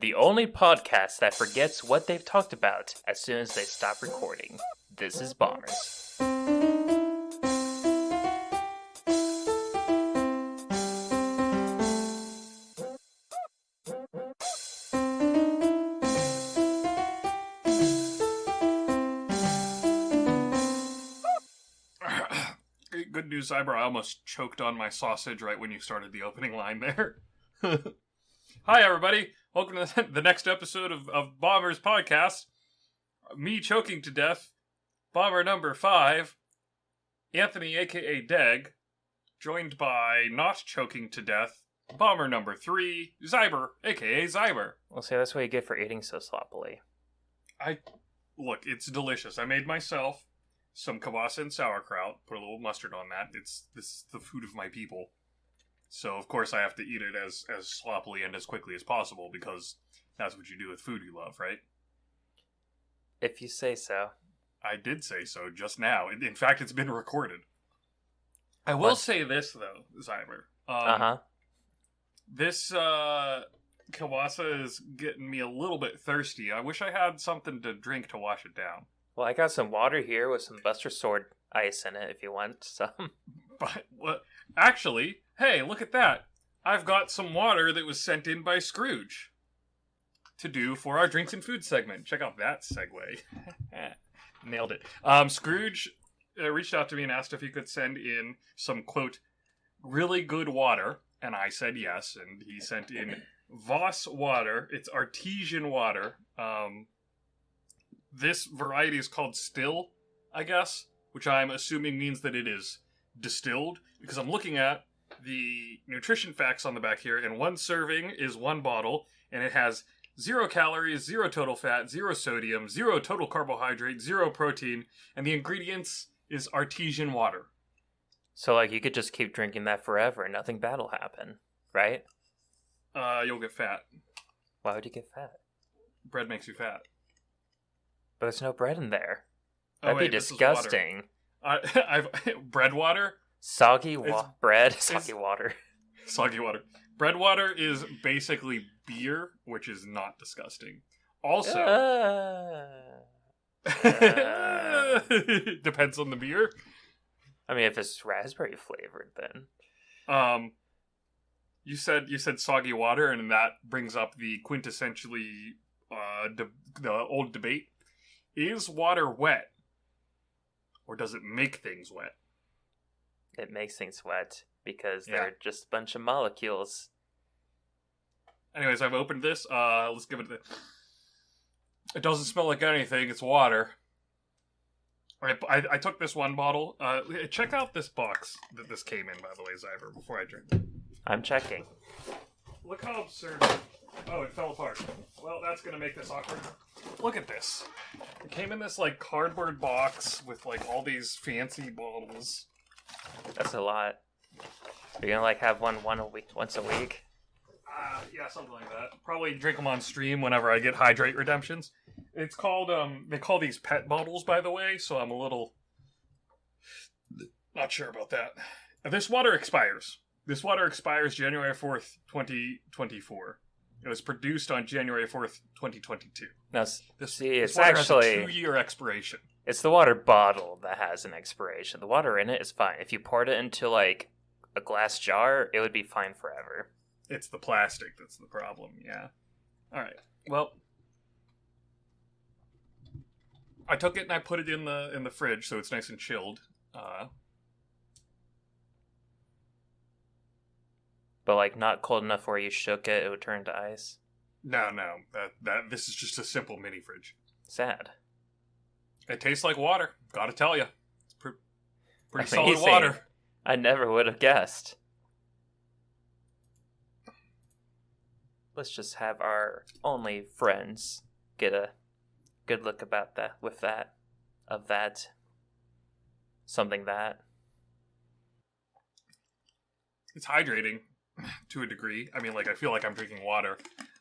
The only podcast that forgets what they've talked about as soon as they stop recording. This is Bombers. Good news, Xiaber. I almost choked on my sausage right when you started the opening line there. Hi, everybody. Welcome to the next episode of Bomber's podcast. Me choking to death, Bomber number 5, Anthony, a.k.a. Deg, joined by not choking to death, Bomber number 3, Xiaber, a.k.a. Xiaber. Well, see, that's what you get for eating so sloppily. Look, it's delicious. I made myself some kielbasa and sauerkraut, put a little mustard on that. This is the food of my people. So, of course, I have to eat it as sloppily and as quickly as possible, because that's what you do with food you love, right? If you say so. I did say so just now. In fact, it's been recorded. I will say this, though, Xiaber. This kielbasa is getting me a little bit thirsty. I wish I had something to drink to wash it down. Well, I got some water here with some Buster Sword ice in it if you want some. But, what? Actually, hey, look at that. I've got some water that was sent in by Scrooge to do for our drinks and food segment. Check out that segue. Nailed it. Scrooge reached out to me and asked if he could send in some, quote, really good water. And I said yes. And he sent in Voss water. It's artesian water. This variety is called still, I guess, which I'm assuming means that it is distilled, because I'm looking at the nutrition facts on the back here, and one serving is one bottle, and it has 0 calories, 0 total fat, 0 sodium, 0 total carbohydrate, 0 protein, and the ingredients is artesian water. So, like, you could just keep drinking that forever and nothing bad will happen, right? You'll get fat. Why would you get fat? Bread makes you fat. But there's no bread in there. That'd be disgusting. I've bread water? Soggy bread? Soggy water. Soggy water. Bread water is basically beer, which is not disgusting. Also, depends on the beer. I mean, if it's raspberry flavored, then. You said soggy water, and that brings up the quintessentially the old debate. Is water wet? Or does it make things wet? It makes things wet because they're just a bunch of molecules. Anyways, I've opened this. Let's give it It doesn't smell like anything. It's water. I took this one bottle. Check out this box that this came in, by the way, Xiaber, before I drink it. I'm checking. Look how absurd. Oh, it fell apart. Well, that's going to make this awkward. Look at this. It came in this, like, cardboard box with, like, all these fancy bottles. That's a lot. You're going to, like, have one once a week? Yeah, something like that. Probably drink them on stream whenever I get hydrate redemptions. It's called, they call these pet bottles, by the way, so I'm a little not sure about that. This water expires. This water expires January 4th, 2024. It was produced on January 4th, 2022. Now, this water actually has a 2-year expiration. It's the water bottle that has an expiration. The water in it is fine. If you poured it into, like, a glass jar, it would be fine forever. It's the plastic that's the problem, yeah. Alright, well, I took it and I put it in the fridge so it's nice and chilled. But, like, not cold enough where you shook it, it would turn to ice? No. This is just a simple mini fridge. Sad. It tastes like water. Gotta tell you. It's pretty solid water. I never would have guessed. Let's just have our only friends get a good look about that, with that, of that, something that. It's hydrating. To a degree. I mean, like, I feel like I'm drinking water.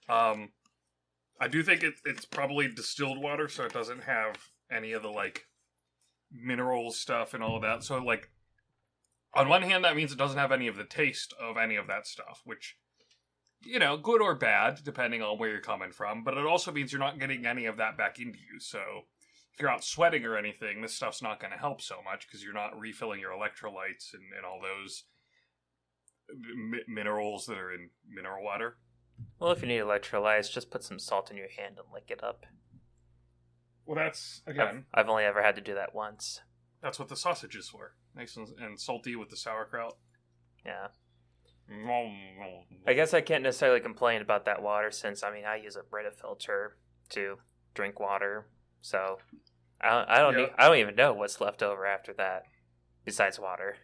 I do think it's probably distilled water, so it doesn't have any of the, like, mineral stuff and all of that. So, like, on one hand, that means it doesn't have any of the taste of any of that stuff, which good or bad, depending on where you're coming from, but it also means you're not getting any of that back into you. So if you're out sweating or anything, this stuff's not going to help so much because you're not refilling your electrolytes and all those minerals that are in mineral water. Well, if you need electrolytes, just put some salt in your hand and lick it up. Well, that's, again... I've only ever had to do that once. That's what the sausage is for. Nice and salty with the sauerkraut. Yeah. I guess I can't necessarily complain about that water since, I use a Brita filter to drink water. So, I don't even know what's left over after that, besides water.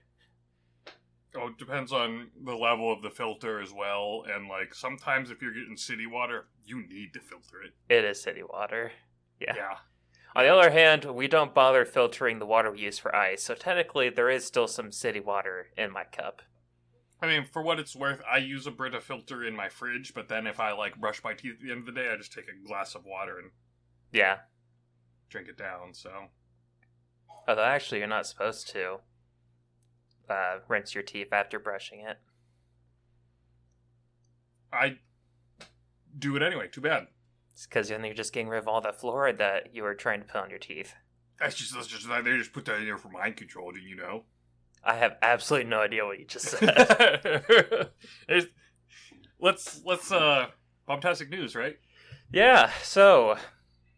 Oh, it depends on the level of the filter as well. And, sometimes if you're getting city water, you need to filter it. It is city water. Yeah. Yeah. On the other hand, we don't bother filtering the water we use for ice, so technically there is still some city water in my cup. For what it's worth, I use a Brita filter in my fridge, but then if I, brush my teeth at the end of the day, I just take a glass of water and drink it down, so... Although, actually, you're not supposed to rinse your teeth after brushing it. I do it anyway, too bad. It's because then you're just getting rid of all the fluoride that you were trying to put on your teeth. They just put that in there for mind control, do you know? I have absolutely no idea what you just said. Let's bombastic news, right? Yeah, so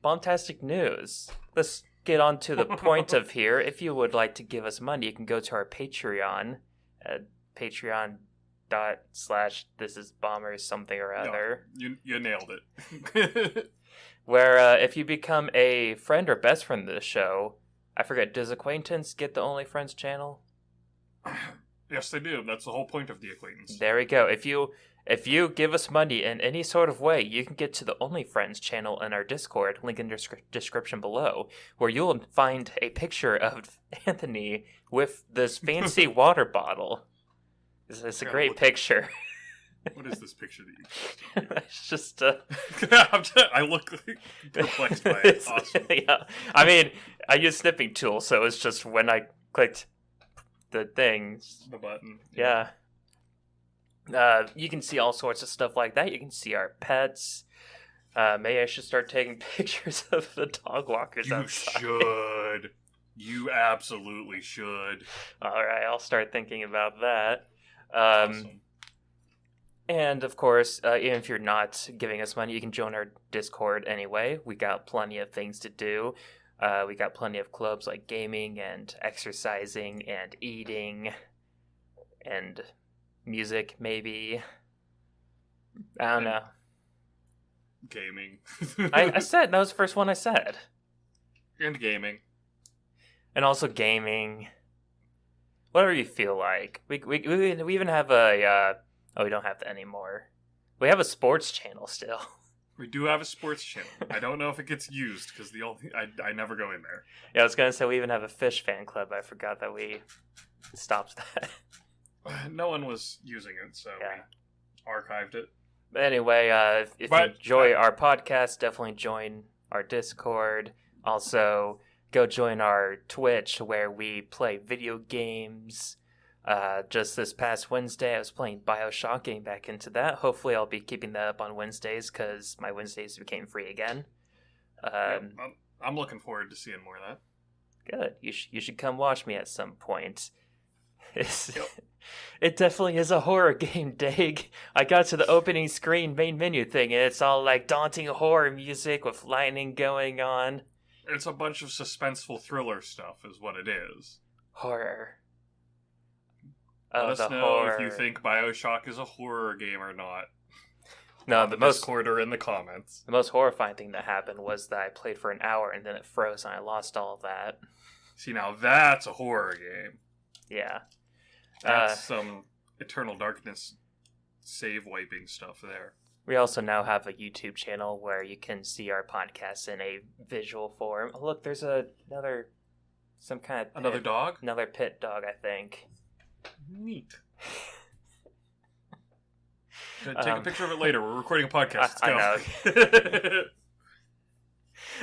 bombastic news. Let's get on to the point of here. If you would like to give us money, you can go to our Patreon at patreon.com/thisisbombers something or other. No, you nailed it. Where if you become a friend or best friend of the show, I forget, does Acquaintance get the Only Friends channel? Yes, they do. That's the whole point of the Acquaintance. There we go. If you give us money in any sort of way, you can get to the Only Friends channel in our Discord, link in the description below, where you'll find a picture of Anthony with this fancy water bottle. It's a great picture. What is this picture that you posted? It's just... I look perplexed by it. Awesome. Yeah. I use snipping tool, so it's just when I clicked the thing. The button. Yeah. You can see all sorts of stuff like that. You can see our pets. Maybe I should start taking pictures of the dog walkers outside. You should. You absolutely should. Alright, I'll start thinking about that. Awesome. And, of course, even if you're not giving us money, you can join our Discord anyway. We got plenty of things to do. We got plenty of clubs like gaming and exercising and eating and music, maybe. I don't know. Gaming. I said, that was the first one I said. And gaming. And also gaming. Whatever you feel like. We even have a... we don't have that anymore. We have a sports channel still. We do have a sports channel. I don't know if it gets used because I never go in there. Yeah, I was gonna say we even have a fish fan club. I forgot that we stopped that. No one was using it, so we archived it. But anyway, if you enjoy our podcast, definitely join our Discord. Also, go join our Twitch where we play video games. Just this past Wednesday, I was playing BioShock, getting back into that. Hopefully, I'll be keeping that up on Wednesdays because my Wednesdays became free again. I'm looking forward to seeing more of that. Good. You should come watch me at some point. It definitely is a horror game, Dag. I got to the opening screen main menu thing, and it's all like daunting horror music with lightning going on. It's a bunch of suspenseful thriller stuff, is what it is. Horror. Let us know if you think BioShock is a horror game or not. No, the most Discord or in the comments. The most horrifying thing that happened was that I played for an hour and then it froze and I lost all of that. See, now that's a horror game. Yeah. That's some Eternal Darkness save wiping stuff there. We also now have a YouTube channel where you can see our podcast in a visual form. Oh, look, there's another dog? Another pit dog, I think. Neat. Take a picture of it later. We're recording a podcast. I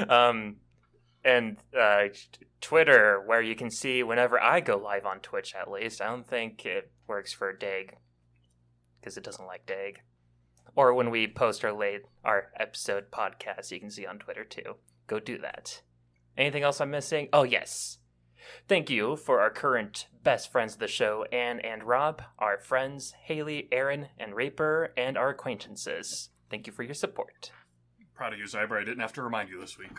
know. And Twitter, where you can see whenever I go live on Twitch, at least. I don't think it works for Dag, because it doesn't like Dag. Or when we post our episode podcast, you can see on Twitter too. Go do that. Anything else I'm missing? Oh, yes. Thank you for our current best friends of the show, Anne and Rob, our friends Haley, Aaron, and Raper, and our acquaintances. Thank you for your support. Proud of you, Xiber. I didn't have to remind you this week.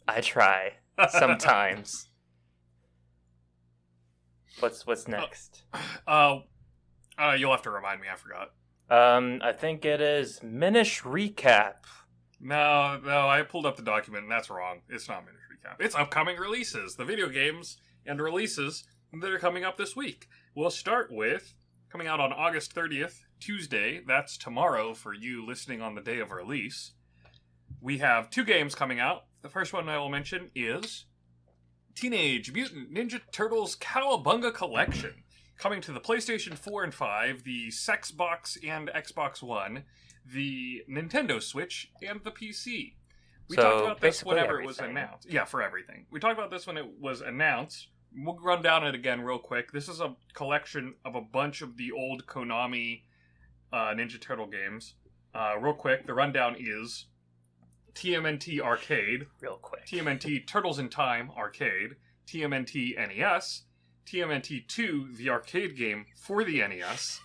I try. Sometimes. What's next? You'll have to remind me. I forgot. I think it is Minish Recap. No, I pulled up the document and that's wrong. It's not Minish Recap. It's upcoming releases, the video games and releases that are coming up this week. We'll start with, coming out on August 30th, Tuesday. That's tomorrow for you listening on the day of release. We have 2 games coming out. The first one I will mention is Teenage Mutant Ninja Turtles Cowabunga Collection. Coming to the PlayStation 4 and 5, the Xbox and Xbox One, the Nintendo Switch, and the PC. We talked about this whenever it was announced. Yeah, for everything. We talked about this when it was announced. We'll run down it again real quick. This is a collection of a bunch of the old Konami Ninja Turtle games. Real quick, the rundown is TMNT Arcade. Real quick. TMNT Turtles in Time Arcade. TMNT NES. TMNT 2, the arcade game for the NES,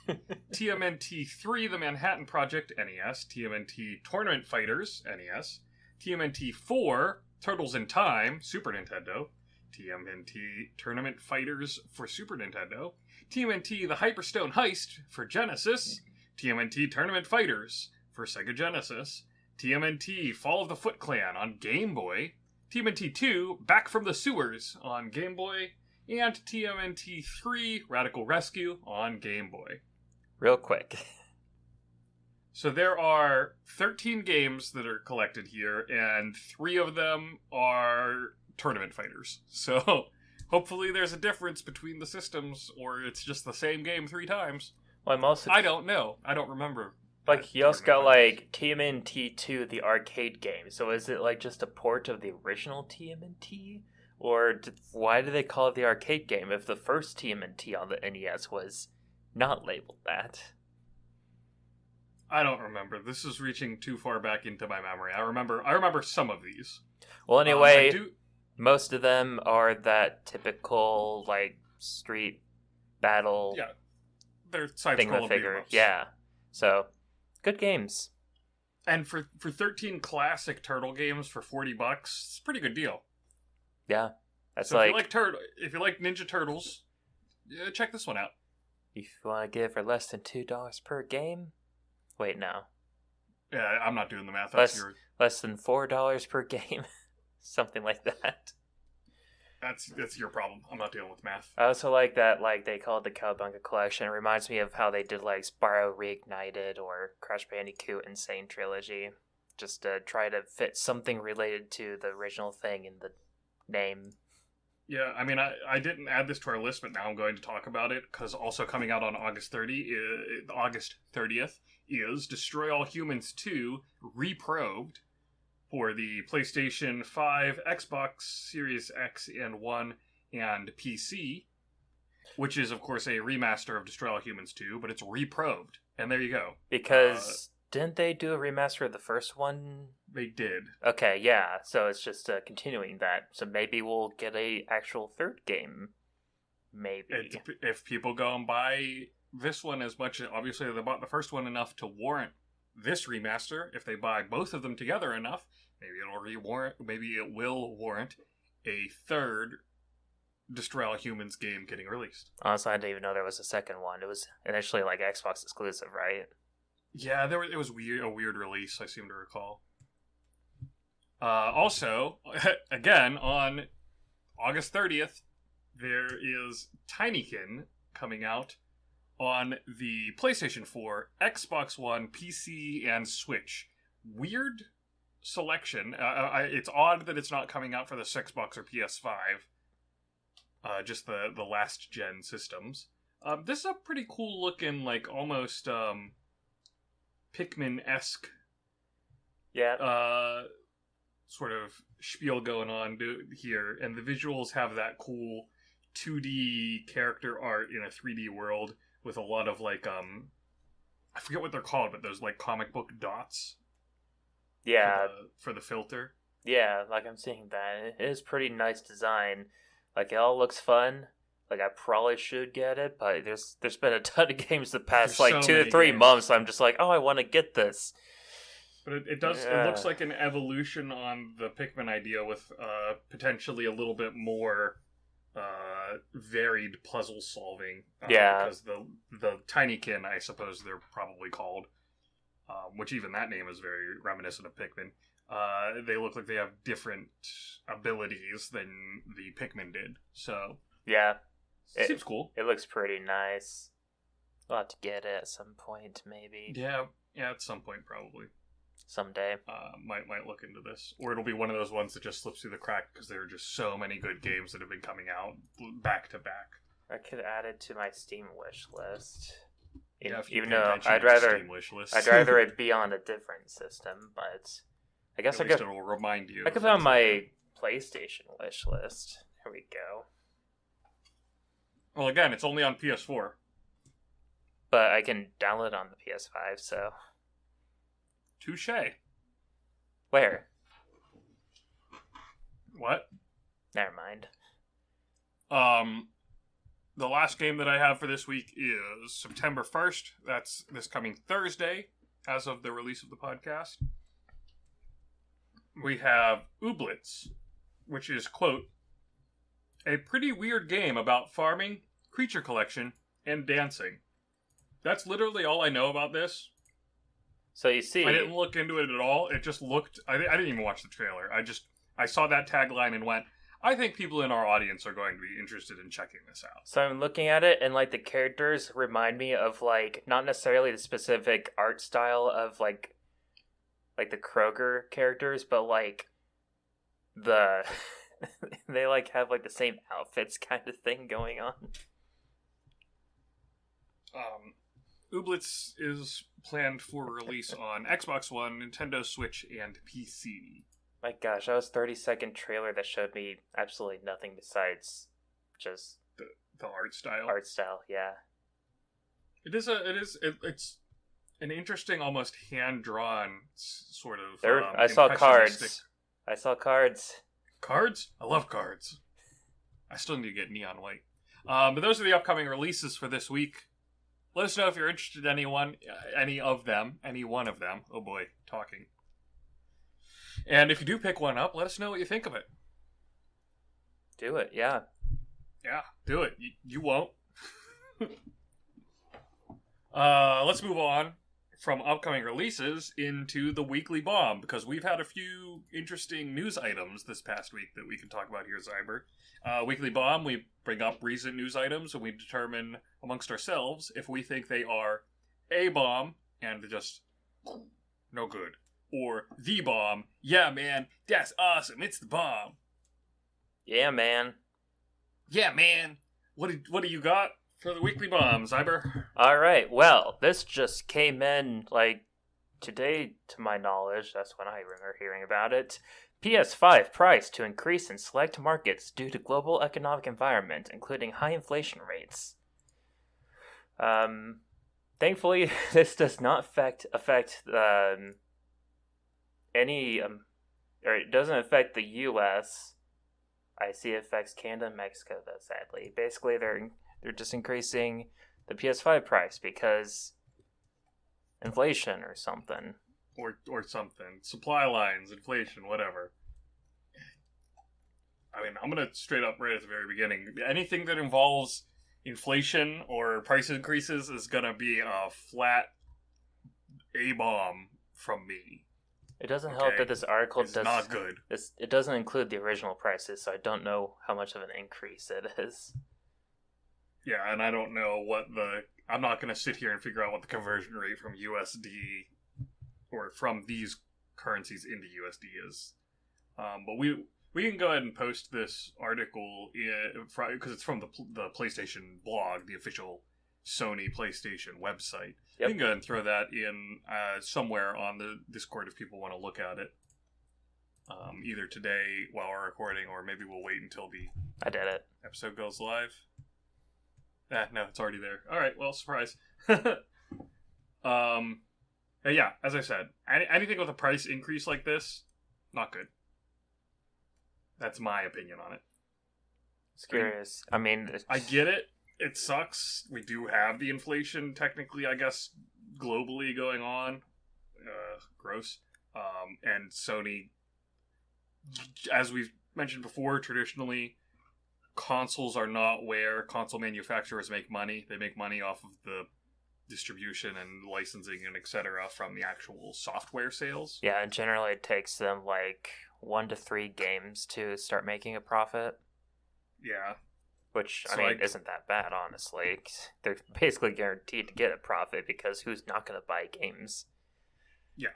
TMNT 3, the Manhattan Project NES, TMNT Tournament Fighters NES, TMNT 4, Turtles in Time Super Nintendo, TMNT Tournament Fighters for Super Nintendo, TMNT The Hyperstone Heist for Genesis, TMNT Tournament Fighters for Sega Genesis, TMNT Fall of the Foot Clan on Game Boy, TMNT 2 Back from the Sewers on Game Boy, and TMNT 3 Radical Rescue on Game Boy. Real quick. So there are 13 games that are collected here, and 3 of them are tournament fighters. So hopefully there's a difference between the systems, or it's just the same game 3 times. Well, I don't know. I don't remember. Like, you also got, like, TMNT 2, the arcade game. So is it, like, just a port of the original TMNT? Or why do they call it the arcade game if the first TMNT on the NES was not labeled that? I don't remember. This is reaching too far back into my memory. I remember some of these. Well, anyway, most of them are that typical, like, street battle. Yeah, they're side-scroll figure. Yeah, so good games. And for 13 classic Turtle games for $40, it's a pretty good deal. Yeah, that's so if you like Ninja Turtles, check this one out. If you want to get it for less than $2 per game, wait, no. Yeah, I'm not doing the math. Less than $4 per game, something like that. That's your problem. I'm not dealing with math. I also like that, like, they call it the Cowabunga Collection. It reminds me of how they did, like, Spyro Reignited or Crash Bandicoot Insane Trilogy, just to try to fit something related to the original thing in the name. Yeah, I mean, I didn't add this to our list, but now I'm going to talk about it, because also coming out on August 30th is Destroy All Humans 2 Reprobed for the PlayStation 5, Xbox Series X and One, and PC, which is, of course, a remaster of Destroy All Humans 2, but it's reprobed. And there you go. Because didn't they do a remaster of the first one? They did. Okay, yeah. So it's just continuing that. So maybe we'll get a actual third game. Maybe. If people go and buy this one as much, obviously they bought the first one enough to warrant this remaster. If they buy both of them together enough, maybe it will warrant a third Destroy All Humans game getting released. Honestly, I didn't even know there was a second one. It was initially like Xbox exclusive, right? Yeah, it was a weird release, I seem to recall. Also, again, on August 30th, there is Tinykin coming out on the PlayStation 4, Xbox One, PC, and Switch. Weird selection. It's odd that it's not coming out for the Xbox or PS5. Just the last gen systems. This is a pretty cool looking, like, almost Pikmin-esque sort of spiel going on here, and the visuals have that cool 2D character art in a 3D world with a lot of, like, I forget what they're called, but those like comic book dots. Yeah. For the filter. Yeah, like I'm seeing that. It is pretty nice design. Like it all looks fun. Like I probably should get it, but there's been a ton of games the past There's like so 2 to many 3 games. months. I'm just like, oh, I want to get this. But it does. Yeah. It looks like an evolution on the Pikmin idea with potentially a little bit more varied puzzle solving. Yeah. Because the Tinykin, I suppose they're probably called, which even that name is very reminiscent of Pikmin. They look like they have different abilities than the Pikmin did. So yeah, it seems cool. It looks pretty nice. We'll have to get it at some point, maybe. Yeah, at some point probably. Someday. Might look into this. Or it'll be one of those ones that just slips through the crack because there are just so many good games that have been coming out back to back. I could add it to my Steam wish list. Yeah, even though I'd rather it be on a different system, but I guess at least it'll remind you. I could put on my PlayStation wish list. Here we go. Well, again, it's only on PS4. But I can download it on the PS5, so... Touche. Where? What? Never mind. The last game that I have for this week is September 1st. That's this coming Thursday, as of the release of the podcast. We have Ooblets, which is, quote, a pretty weird game about farming, creature collection, and dancing. That's literally all I know about this. So you see... I didn't look into it at all. It just looked... I didn't even watch the trailer. I saw that tagline and went, I think people in our audience are going to be interested in checking this out. So I'm looking at it, and, like, the characters remind me of, like, not necessarily the specific art style of, like the Kroger characters, but, like, the... they, like, have, like, the same outfits kind of thing going on. Ooblets is planned for release on Xbox One, Nintendo Switch, and PC. My gosh, that was a 30-second trailer that showed me absolutely nothing besides just the art style. Art style, yeah. It's an interesting, almost hand-drawn sort of. I saw cards. I saw cards. Cards? I love cards. I still need to get neon white. But those are the upcoming releases for this week. Let us know if you're interested in any one of them. Oh boy, talking. And if you do pick one up, let us know what you think of it. Do it, yeah. Yeah, do it. You won't. Let's move on from upcoming releases into the Weekly Bomb, because we've had a few interesting news items this past week that we can talk about here, Xiber. Weekly Bomb, we bring up recent news items and we determine amongst ourselves if we think they are a bomb and just no good, or the bomb, yeah man, that's awesome, it's the bomb. Yeah man. Yeah man. What do you got for the Weekly Bomb, Xiber? Alright, well, this just came in, like, today, to my knowledge. That's when I remember hearing about it. PS5 price to increase in select markets due to global economic environment, including high inflation rates. Thankfully, this does not affect any, or it doesn't affect the U.S. I see it affects Canada and Mexico, though, sadly. Basically, they're just increasing the PS5 price because inflation or something. Or something. Supply lines, inflation, whatever. I mean, I'm going to straight up right at the very beginning. Anything that involves inflation or price increases is going to be a flat A-bomb from me. It doesn't help that this article does not good. It doesn't include the original prices, so I don't know how much of an increase it is. Yeah, and I don't know I'm not going to sit here and figure out what the conversion rate from USD or from these currencies into USD is. But we can go ahead and post this article because it's from the PlayStation blog, the official Sony PlayStation website. Yep. We can go ahead and throw that in somewhere on the Discord if people want to look at it. Either today while we're recording, or maybe we'll wait until the episode goes live. No, it's already there. All right, well, surprise. Yeah, as I said, anything with a price increase like this, not good. That's my opinion on it. It's curious. I mean, I get it. It sucks. We do have the inflation, technically, I guess, globally going on. Gross. And Sony, as we've mentioned before, traditionally, consoles are not where console manufacturers make money. They make money off of the distribution and licensing and etc. from the actual software sales. Yeah, and generally it takes them like 1 to 3 games to start making a profit. Yeah. Which, I mean, isn't that bad, honestly. They're basically guaranteed to get a profit because who's not going to buy games? Yeah.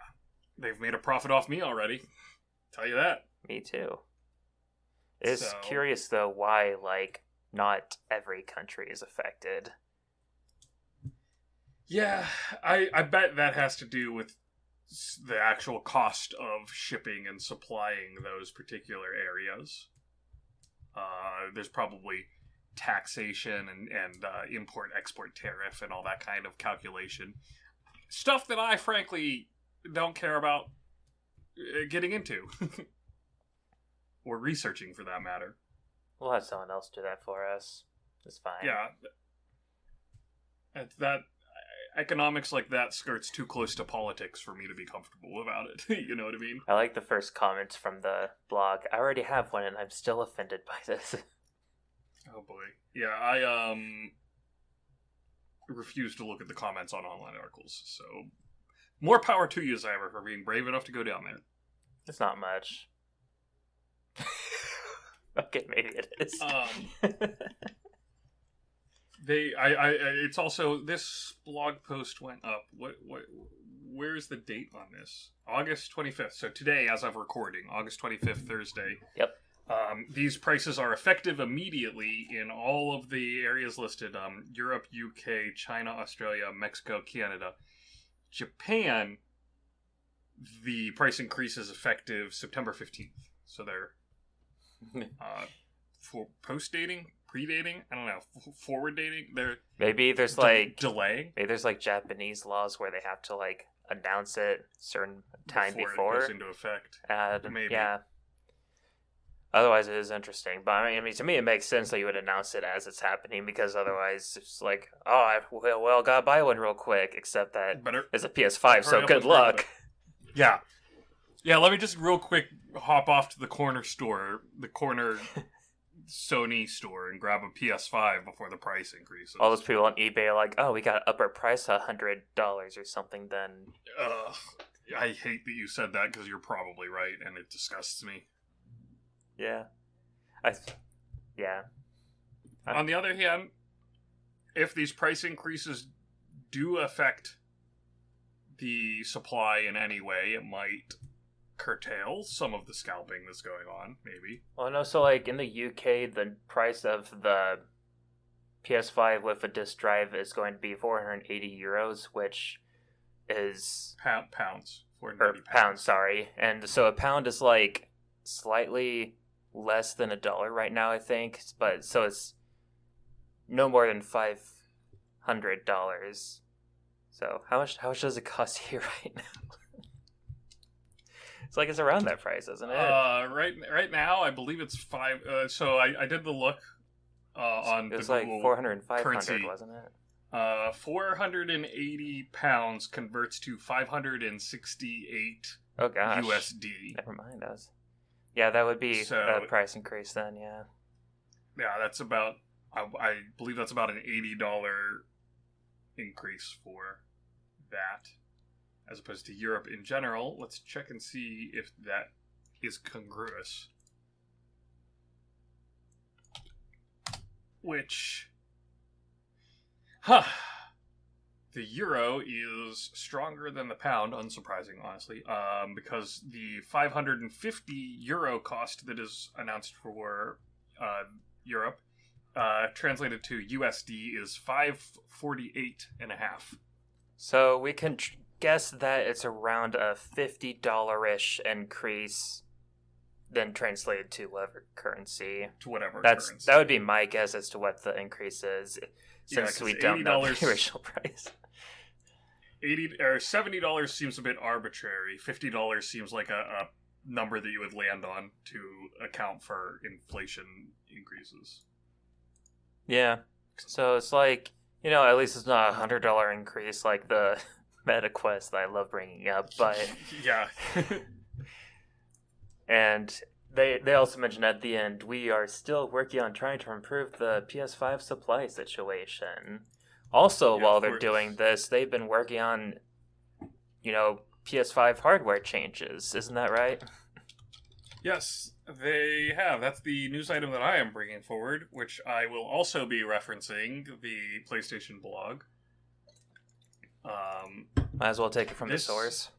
They've made a profit off me already. Tell you that. Me too. It's curious, though, why, like, not every country is affected. Yeah, I bet that has to do with the actual cost of shipping and supplying those particular areas. There's probably taxation and import-export tariff and all that kind of calculation. Stuff that I, frankly, don't care about getting into. Or researching, for that matter. We'll have someone else do that for us. It's fine. Yeah. That economics like that skirts too close to politics for me to be comfortable about it. You know what I mean? I like the first comments from the blog. I already have one and I'm still offended by this. Oh boy. Yeah, I refuse to look at the comments on online articles, so more power to you, Xiaber, for being brave enough to go down there. It's not much. Okay, maybe it is. It's also, this blog post went up. Where's the date on this? August 25th. So today, as of recording, August 25th, Thursday. Yep. These prices are effective immediately in all of the areas listed. Europe, UK, China, Australia, Mexico, Canada. Japan, the price increase is effective September 15th. So they're for post-dating, pre-dating, I don't know, forward dating. They're maybe there's like delaying. Maybe there's like Japanese laws where they have to like announce it a certain time before it goes into effect. Maybe. Yeah. Otherwise, it is interesting. But I mean, to me, it makes sense that you would announce it as it's happening because otherwise, it's like, oh, well, gotta buy one real quick. Except that it's a PS5, so good luck. Yeah. Yeah, let me just real quick hop off to the corner Sony store and grab a PS5 before the price increases. All those people on eBay are like, oh, we got upper price $100 or something then. I hate that you said that because you're probably right and it disgusts me. Yeah. On the other hand, if these price increases do affect the supply in any way, it might curtail some of the scalping that's going on, maybe. Well, no, so like in the UK, the price of the PS5 with a disc drive is going to be €480, which is pounds. Or pounds, sorry. And so a pound is like slightly less than $1 right now, I think. But so it's no more than $500. So how much does it cost here right now? It's like it's around that price, isn't it? Right now, I believe it's $5. So I did the look on. It was like 400 and 500, currency. Wasn't it? 480 pounds converts to 568. Oh gosh, USD. Never mind us. Yeah, that would be a price increase then. Yeah. Yeah, that's about. I believe that's about an $80 increase for that. As opposed to Europe in general. Let's check and see if that is congruous. Which... The euro is stronger than the pound, unsurprising, honestly, because the €550 cost that is announced for Europe, translated to USD, is 548.5. So we can guess that it's around a $50-ish increase, then translated to whatever currency. To whatever currency. That would be my guess as to what the increase is, since we don't know the original price. $70 seems a bit arbitrary. $50 seems like a number that you would land on to account for inflation increases. Yeah. So it's like, at least it's not $100 increase like the MetaQuest that I love bringing up, but yeah. And they also mentioned at the end, we are still working on trying to improve the PS5 supply situation. Also, while they're doing this, they've been working on, PS5 hardware changes. Isn't that right? Yes, they have. That's the news item that I am bringing forward, which I will also be referencing the PlayStation blog. Might as well take it from the source.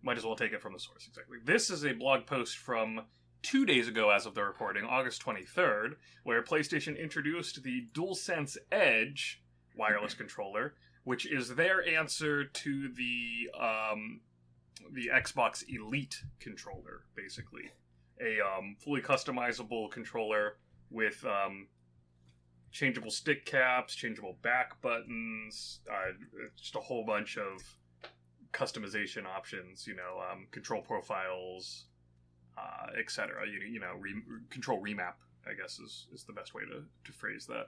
Might as well take it from the source, exactly. This is a blog post from 2 days ago as of the recording, August 23rd, where PlayStation introduced the DualSense Edge wireless controller, which is their answer to the Xbox Elite controller, basically. A fully customizable controller with changeable stick caps, changeable back buttons, just a whole bunch of customization options, control profiles, etc. Control remap, I guess, is the best way to phrase that.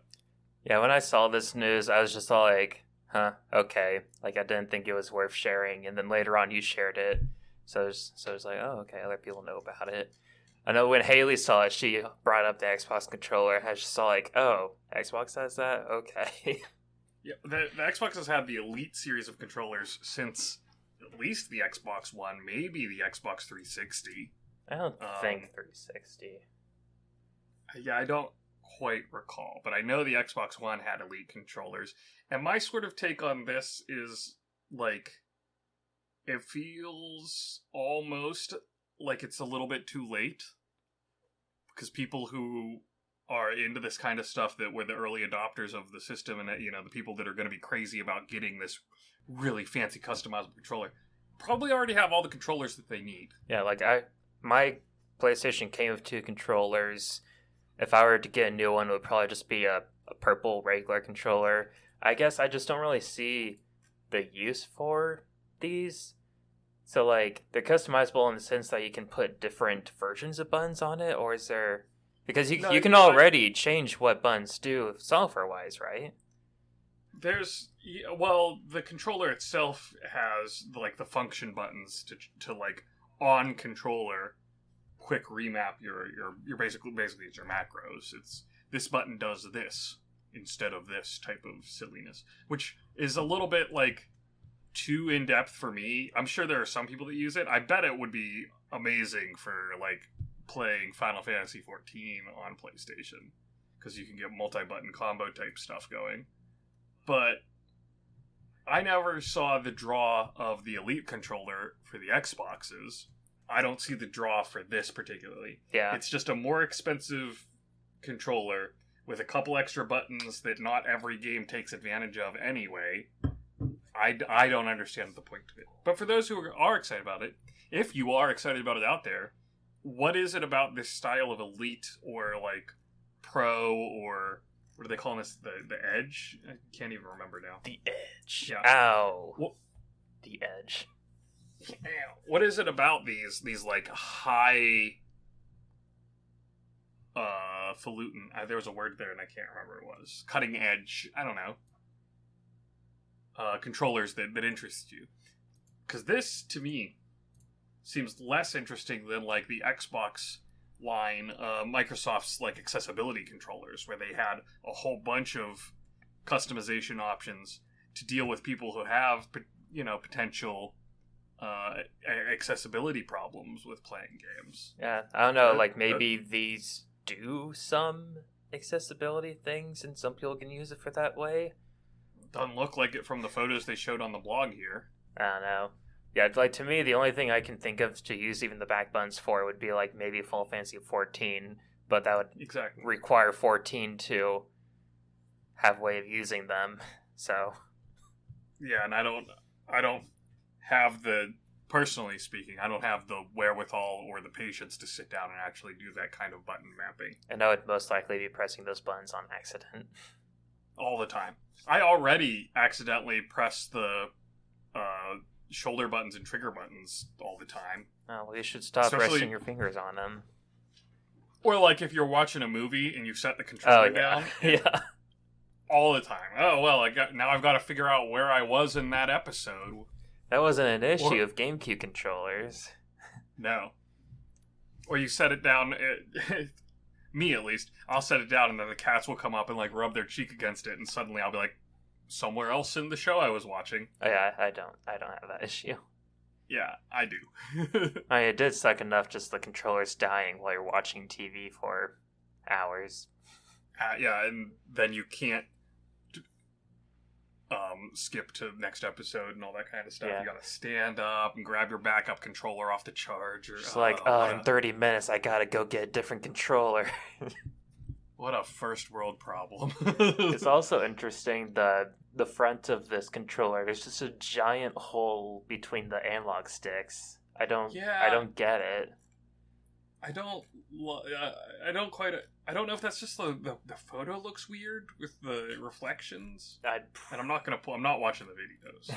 Yeah, when I saw this news, I was just all like, huh, okay. Like, I didn't think it was worth sharing, and then later on you shared it. So it was like, oh, okay, other people know about it. I know when Haley saw it, she brought up the Xbox controller. I just saw like, oh, Xbox has that? Okay. Yeah, the Xbox has had the Elite series of controllers since at least the Xbox One, maybe the Xbox 360. I don't think 360. Yeah, I don't quite recall, but I know the Xbox One had Elite controllers. And my sort of take on this is, like, it feels almost like it's a little bit too late. Because people who are into this kind of stuff, that were the early adopters of the system, and the people that are going to be crazy about getting this really fancy customizable controller, probably already have all the controllers that they need. Yeah, like my PlayStation came with 2 controllers. If I were to get a new one, it would probably just be a purple regular controller. I guess I just don't really see the use for these. So, like, they're customizable in the sense that you can put different versions of buttons on it, or is there... Because you can already change what buttons do software-wise, right? The controller itself has, like, the function buttons to like, on controller, quick remap your basically it's your macros. It's, this button does this instead of this type of silliness, which is a little bit, like, too in-depth for me. I'm sure there are some people that use it. I bet it would be amazing for, like, playing Final Fantasy XIV on PlayStation, because you can get multi-button combo type stuff going. But I never saw the draw of the Elite controller for the Xboxes. I don't see the draw for this particularly. Yeah. It's just a more expensive controller with a couple extra buttons that not every game takes advantage of anyway. I don't understand the point of it. But for those who are excited about it, if you are excited about it out there, what is it about this style of Elite or, like, Pro, or what are they calling this? The Edge? I can't even remember now. The Edge. Yeah. Ow. The Edge. What is it about these like, high falutin? There was a word there and I can't remember what it was. Cutting edge. I don't know. Controllers that interest you. Because this, to me, seems less interesting than, like, the Xbox line, Microsoft's, like, accessibility controllers, where they had a whole bunch of customization options to deal with people who have, potential accessibility problems with playing games. Yeah, I don't know, like, maybe these do some accessibility things and some people can use it for that way. Doesn't look like it from the photos they showed on the blog here. I don't know. Yeah, like, to me, the only thing I can think of to use even the back buttons for would be, like, maybe Final Fantasy 14, but that would require 14 to have a way of using them, so... Yeah, and I don't have personally speaking, I don't have the wherewithal or the patience to sit down and actually do that kind of button mapping. And I would most likely be pressing those buttons on accident. All the time. I already accidentally pressed the shoulder buttons and trigger buttons all the time. Oh, well, you should stop resting your fingers on them. Or like if you're watching a movie and you set the controller down. Yeah. All the time. Oh, well, I've got to figure out where I was in that episode. That wasn't an issue of GameCube controllers. No. Or you set it down, me at least, I'll set it down and then the cats will come up and like rub their cheek against it and suddenly I'll be like, somewhere else in the show I was watching. Oh, yeah, I don't have that issue. Yeah, I do. I mean, it did suck enough just the controllers dying while you're watching TV for hours. Yeah, and then you can't skip to next episode and all that kind of stuff. Yeah. You gotta stand up and grab your backup controller off the charger. Just in 30 minutes I gotta go get a different controller. What a first world problem. It's also interesting the front of this controller. There's just a giant hole between the analog sticks. I don't get it. I don't know if that's just the photo looks weird with the reflections. And I'm not watching the videos.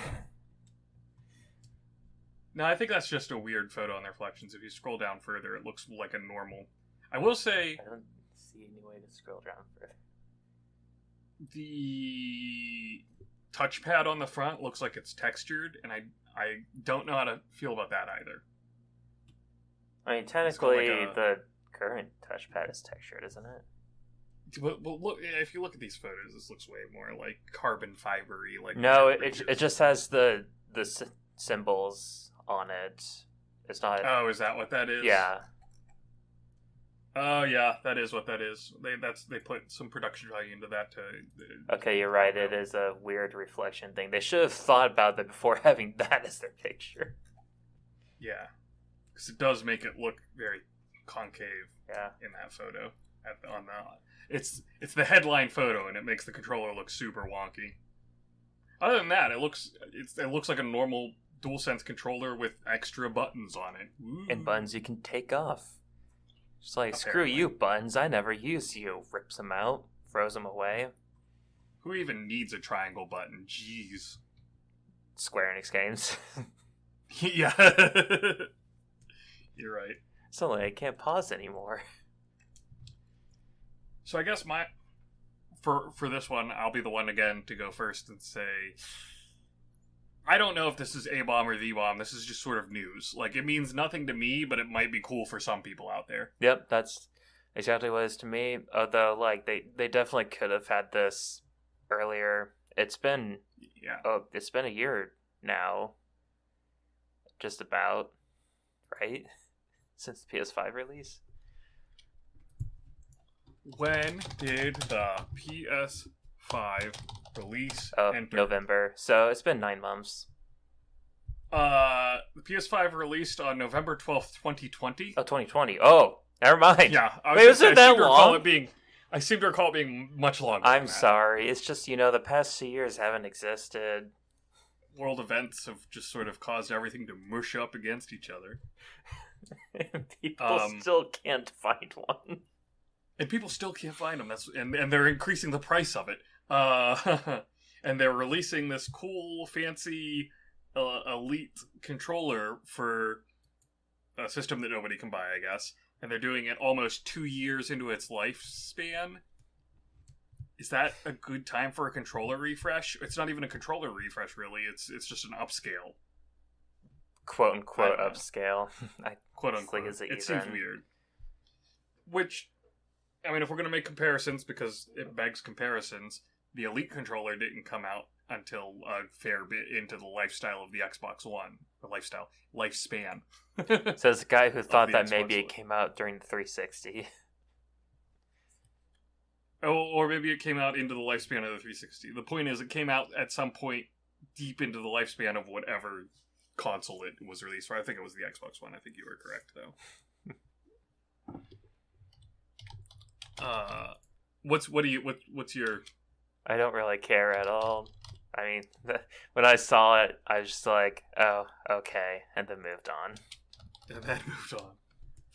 No, I think that's just a weird photo on the reflections. If you scroll down further, it looks like a normal. I will say, I don't see any way to scroll down further. The touchpad on the front looks like it's textured, and I don't know how to feel about that either. I mean, technically, the current touchpad is textured, isn't it? But look, if you look at these photos, this looks way more like carbon fibery. Like no, it just has the symbols on it. It's not. Oh, is that what that is? Yeah. Oh yeah, that is what that is. They put some production value into that to. Okay, you're right. It is a weird reflection thing. They should have thought about that before having that as their picture. Yeah, because it does make it look very concave. Yeah. In that photo, it's the headline photo, and it makes the controller look super wonky. Other than that, it looks like a normal DualSense controller with extra buttons on it. Ooh. And buttons you can take off. Just like, screw you, buttons. I never use you. Rips them out. Throws them away. Who even needs a triangle button? Jeez. Square Enix games. Yeah. You're right. Suddenly I can't pause anymore. So I guess for this one, I'll be the one again to go first and say, I don't know if this is A-bomb or the-bomb. This is just sort of news. Like, it means nothing to me, but it might be cool for some people out there. Yep, that's exactly what it is to me. Although, like, they definitely could have had this earlier. It's been a year now. Just about, right? Since the PS5 release. When did the PS5 release enter? November. So it's been 9 months. The PS5 released on November 12th, 2020. Oh, 2020. Oh, never mind. Yeah. Was it that long? I seem to recall it being much longer. I'm sorry. It's just, the past 2 years haven't existed. World events have just sort of caused everything to mush up against each other. People still can't find one. And people still can't find them. And they're increasing the price of it. And they're releasing this cool, fancy, elite controller for a system that nobody can buy, I guess. And they're doing it almost 2 years into its lifespan. Is that a good time for a controller refresh? It's not even a controller refresh, really. It's just an upscale. Quote unquote upscale. Quote unquote. It seems weird. Which, I mean, if we're going to make comparisons, because it begs comparisons, the Elite controller didn't come out until a fair bit into the lifestyle of the Xbox One. Or lifespan. Says the guy who thought that maybe it came out during the 360. Oh, or maybe it came out into the lifespan of the 360. The point is, it came out at some point deep into the lifespan of whatever console it was released for. I think it was the Xbox One. I think you were correct, though. What's your... I don't really care at all. I mean, when I saw it, I was just like, oh, okay, and then moved on. And then moved on.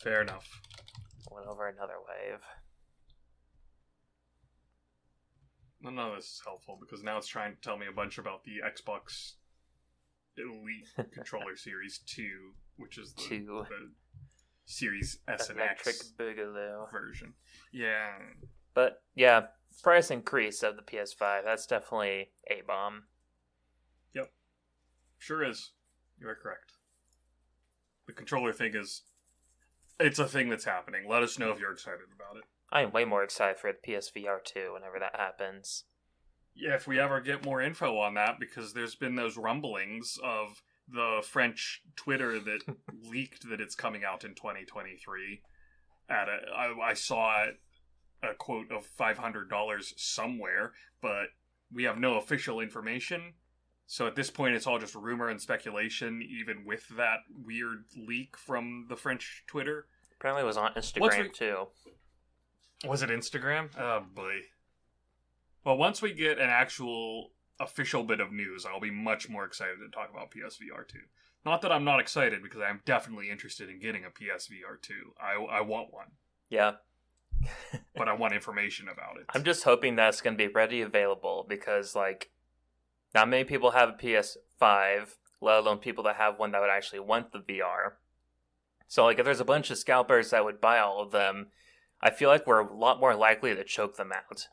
Fair enough. Went over another wave. None of this is helpful, because now it's trying to tell me a bunch about the Xbox Elite Controller Series 2, which is the Series S and X Electric Boogaloo version. Yeah. But, yeah, price increase of the PS5, that's definitely a bomb. Yep. Sure is. You are correct. The controller thing it's a thing that's happening. Let us know if you're excited about it. I am way more excited for the PSVR 2 whenever that happens. Yeah, if we ever get more info on that, because there's been those rumblings of the French Twitter that leaked that it's coming out in 2023. I saw a quote of $500 somewhere, but we have no official information. So at this point, it's all just rumor and speculation, even with that weird leak from the French Twitter. Apparently it was on Instagram, too. Was it Instagram? Oh, boy. Well, once we get an actual official bit of news, I'll be much more excited to talk about PSVR 2. Not that I'm not excited, because I'm definitely interested in getting a PSVR 2. I want one. Yeah. But I want information about it. I'm just hoping that's going to be ready available, because, like, not many people have a PS5, let alone people that have one that would actually want the VR. So, like, if there's a bunch of scalpers that would buy all of them, I feel like we're a lot more likely to choke them out.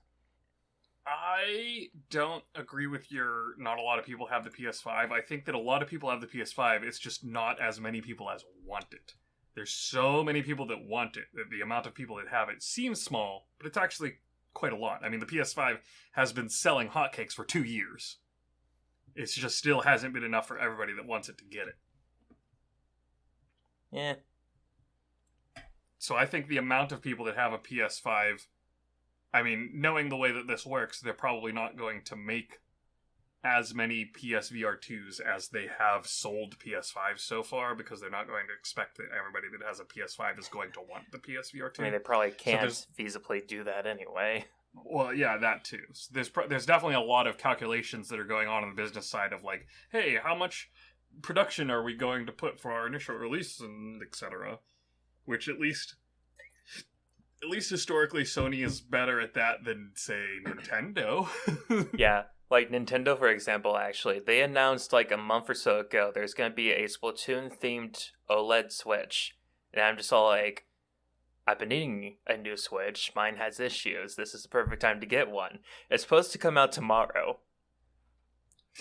I don't agree with your not a lot of people have the PS5. I think that a lot of people have the PS5. It's just not as many people as want it. There's so many people that want it that the amount of people that have it seems small, but it's actually quite a lot. I mean, the PS5 has been selling hotcakes for 2 years. It just still hasn't been enough for everybody that wants it to get it. Yeah. So I think the amount of people that have a PS5, I mean, knowing the way that this works, they're probably not going to make as many PSVR 2s as they have sold PS5s so far, because they're not going to expect that everybody that has a PS5 is going to want the PSVR 2. I mean, they probably can't feasibly do that anyway. Well, yeah, that too. There's definitely a lot of calculations that are going on the business side of like, hey, how much production are we going to put for our initial release and etc. Which at least historically, Sony is better at that than, say, Nintendo. Yeah, like Nintendo, for example, actually, they announced like a month or so ago there's going to be a Splatoon-themed OLED Switch. And I'm just all like, I've been needing a new Switch. Mine has issues. This is the perfect time to get one. It's supposed to come out tomorrow.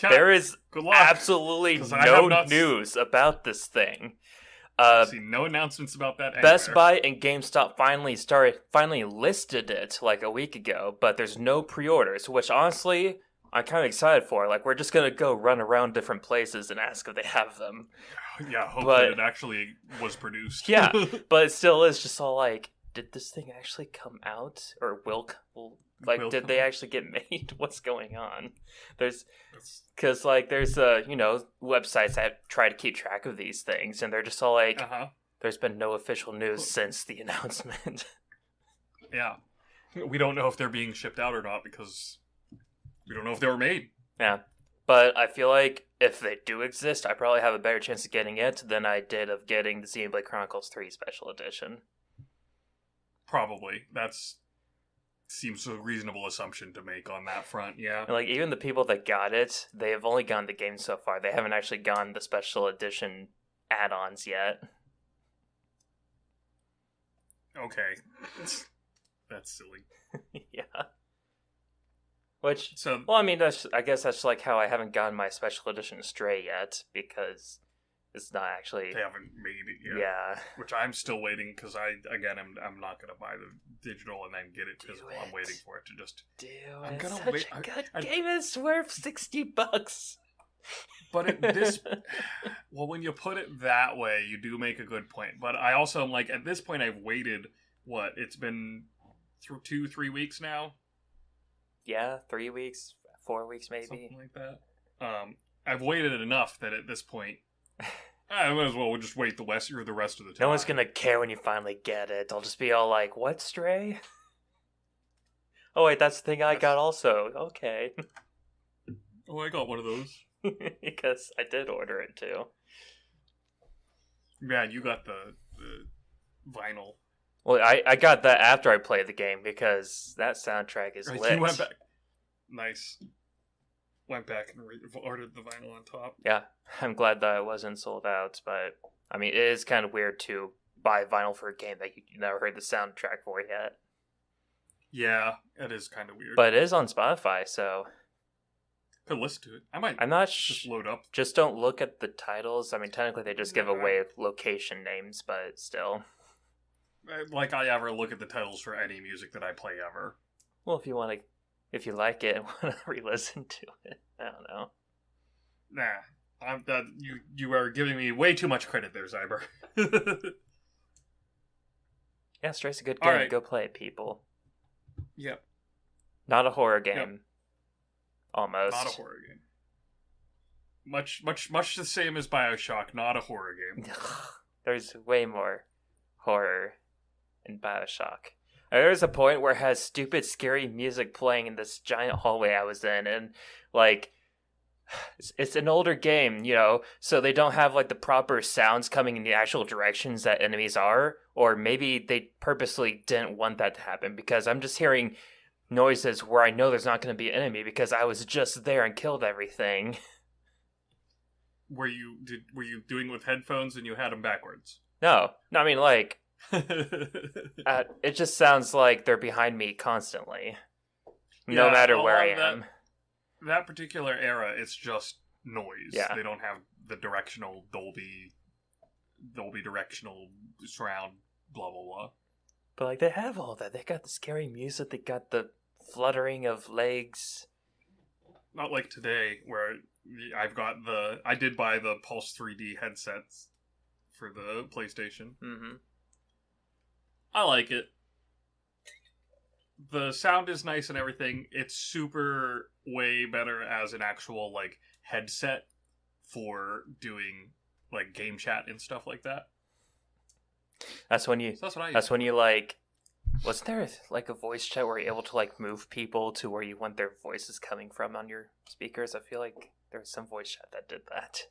Yeah, there is absolutely no news about this thing. I see no announcements about that anywhere. Best Buy and GameStop finally listed it like a week ago, but there's no pre-orders, which honestly I'm kind of excited for. Like, we're just gonna go run around different places and ask if they have them. Yeah, hope that it actually was produced. Yeah, but it still is just all like, did this thing actually come out, or did they actually get made? What's going on? There's websites that try to keep track of these things, and they're just all like, there's been no official news since the announcement. Yeah. We don't know if they're being shipped out or not, because we don't know if they were made. Yeah. But I feel like if they do exist, I probably have a better chance of getting it than I did of getting the Xenoblade Chronicles 3 Special Edition. Probably. Seems a reasonable assumption to make on that front, yeah. And like, even the people that got it, they have only gotten the game so far. They haven't actually gotten the Special Edition add-ons yet. Okay. That's silly. Yeah. I mean, I guess that's like how I haven't gotten my Special Edition Stray yet, because it's not actually... They haven't made it yet. Yeah. Which I'm still waiting, because I'm not going to buy the digital and then get it physical. I'm waiting for it to just... I'm gonna wait. A good game is worth $60. But well, when you put it that way, you do make a good point. But I also am like, at this point, I've waited, it's been through 2-3 weeks now? Yeah, 3 weeks, 4 weeks maybe. Something like that. I've waited enough that at this point, I might as well just wait the rest of the time. No one's gonna care when you finally get it. I'll just be all like, what, Stray? Oh wait, that's the thing I got also. Okay. Oh, I got one of those. Because I did order it too. Yeah, you got the vinyl. Well, I got that after I played the game, because that soundtrack is lit. You went back. Nice. went back and ordered the vinyl on top. Yeah, I'm glad that it wasn't sold out, but I mean, it is kind of weird to buy vinyl for a game that you never heard the soundtrack for yet. Yeah, it is kind of weird. But it is on Spotify, so could listen to it. I'm not just load up. Just don't look at the titles. I mean, technically they just give away location names, but still. Like I ever look at the titles for any music that I play ever. Well, if you like it and want to re-listen to it, I don't know. Nah, you are giving me way too much credit there, Xiaber. Yeah, Stray's a good game. Right. Go play it, people. Yep. Not a horror game. Yep. Almost. Not a horror game. Much the same as BioShock, not a horror game. There's way more horror in BioShock. There was a point where it has stupid, scary music playing in this giant hallway I was in, and like, it's an older game, you know, so they don't have like the proper sounds coming in the actual directions that enemies are, or maybe they purposely didn't want that to happen, because I'm just hearing noises where I know there's not going to be an enemy because I was just there and killed everything. Were you doing with headphones and you had them backwards? No, I mean, like, it just sounds like they're behind me constantly, no matter where I am. That particular era, it's just noise. Yeah. They don't have the directional Dolby directional surround, blah, blah, blah. But, like, they have all that. They got the scary music, they got the fluttering of legs. Not like today, where I did buy the Pulse 3D headsets for the PlayStation. Mm-hmm. I like it. The sound is nice and everything. It's super way better as an actual, like, headset for doing, like, game chat and stuff like that. That's when you, So that's what I that's when you, like, wasn't there, like, a voice chat where you're able to, like, move people to where you want their voices coming from on your speakers? I feel like there was some voice chat that did that.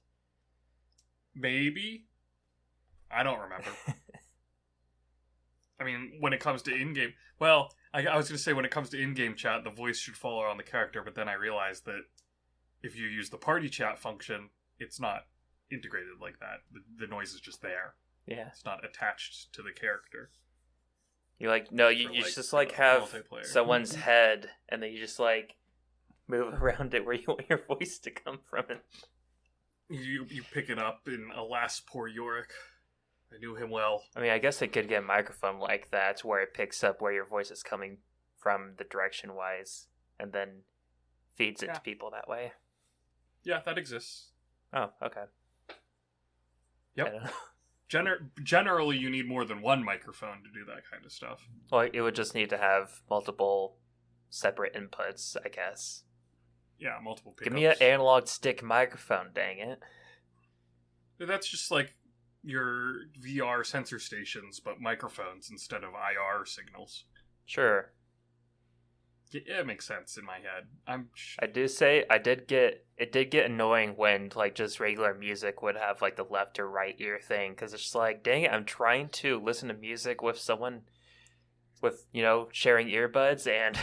Maybe? I don't remember. I mean, when it comes to in-game... Well, I was going to say when it comes to in-game chat, the voice should follow on the character, but then I realized that if you use the party chat function, it's not integrated like that. The noise is just there. Yeah. It's not attached to the character. You, like, no, you just, like, have someone's head, and then you just, like, move around it where you want your voice to come from. And You pick it up in Alas Poor Yorick. I knew him well. I mean, I guess they could get a microphone like that where it picks up where your voice is coming from the direction-wise and then feeds it to people that way. Yeah, that exists. Oh, okay. Yep. Generally, you need more than one microphone to do that kind of stuff. Well, it would just need to have multiple separate inputs, I guess. Yeah, multiple pickups. Give me an analog stick microphone, dang it. That's just like your VR sensor stations, but microphones instead of IR signals. Sure. Yeah, it makes sense in my head. I do say it did get annoying when, like, just regular music would have, like, the left or right ear thing, because it's just like, dang it, I'm trying to listen to music with someone with, you know, sharing earbuds, and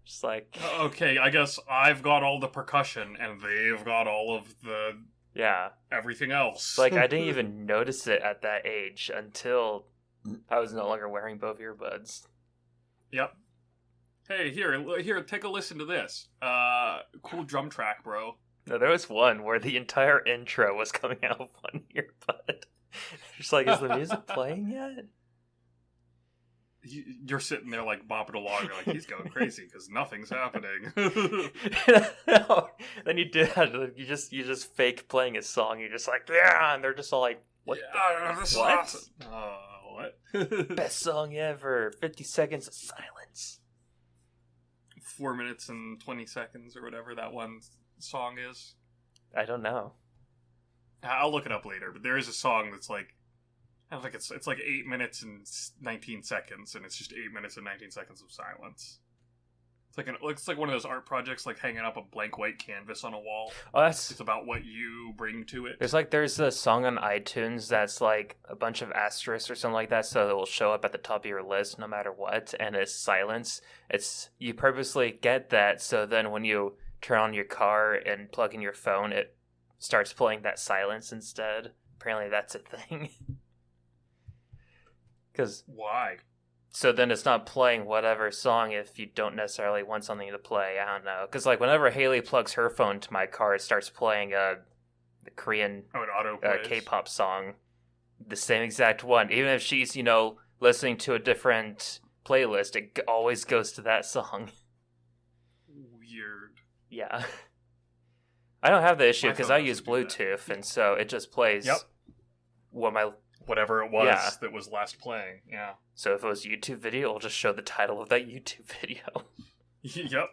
just like, okay, I guess I've got all the percussion and they've got all of the everything else. Like, I didn't even notice it at that age until I was no longer wearing both earbuds. Yep. Hey, here, take a listen to this. Cool drum track, bro. No, there was one where the entire intro was coming out of one earbud. Just like, is the music playing yet? You're sitting there like bopping along. You're like, he's going crazy because nothing's happening. No. Then you do that. You just fake playing a song. You're just like, yeah, and they're just all like, what? Yeah, this what? is awesome. What? Best song ever. 50 seconds of silence. 4 minutes and 20 seconds or whatever that one song is. I don't know. I'll look it up later, but there is a song that's like, I don't think it's like 8 minutes and 19 seconds, and it's just 8 minutes and 19 seconds of silence. It's like one of those art projects, like hanging up a blank white canvas on a wall. Oh, it's about what you bring to it. There's a song on iTunes that's like a bunch of asterisks or something like that, so it will show up at the top of your list no matter what, and it's silence. You purposely get that, so then when you turn on your car and plug in your phone, it starts playing that silence instead. Apparently that's a thing. Why? So then it's not playing whatever song if you don't necessarily want something to play. I don't know. Because, like, whenever Haley plugs her phone to my car, it starts playing the Korean it auto-plays. K-pop song. The same exact one. Even if she's, listening to a different playlist, it always goes to that song. Weird. Yeah. I don't have the issue because I use Bluetooth, and so it just plays whatever it was that was last playing. Yeah. So if it was a YouTube video, it'll just show the title of that YouTube video. Yep.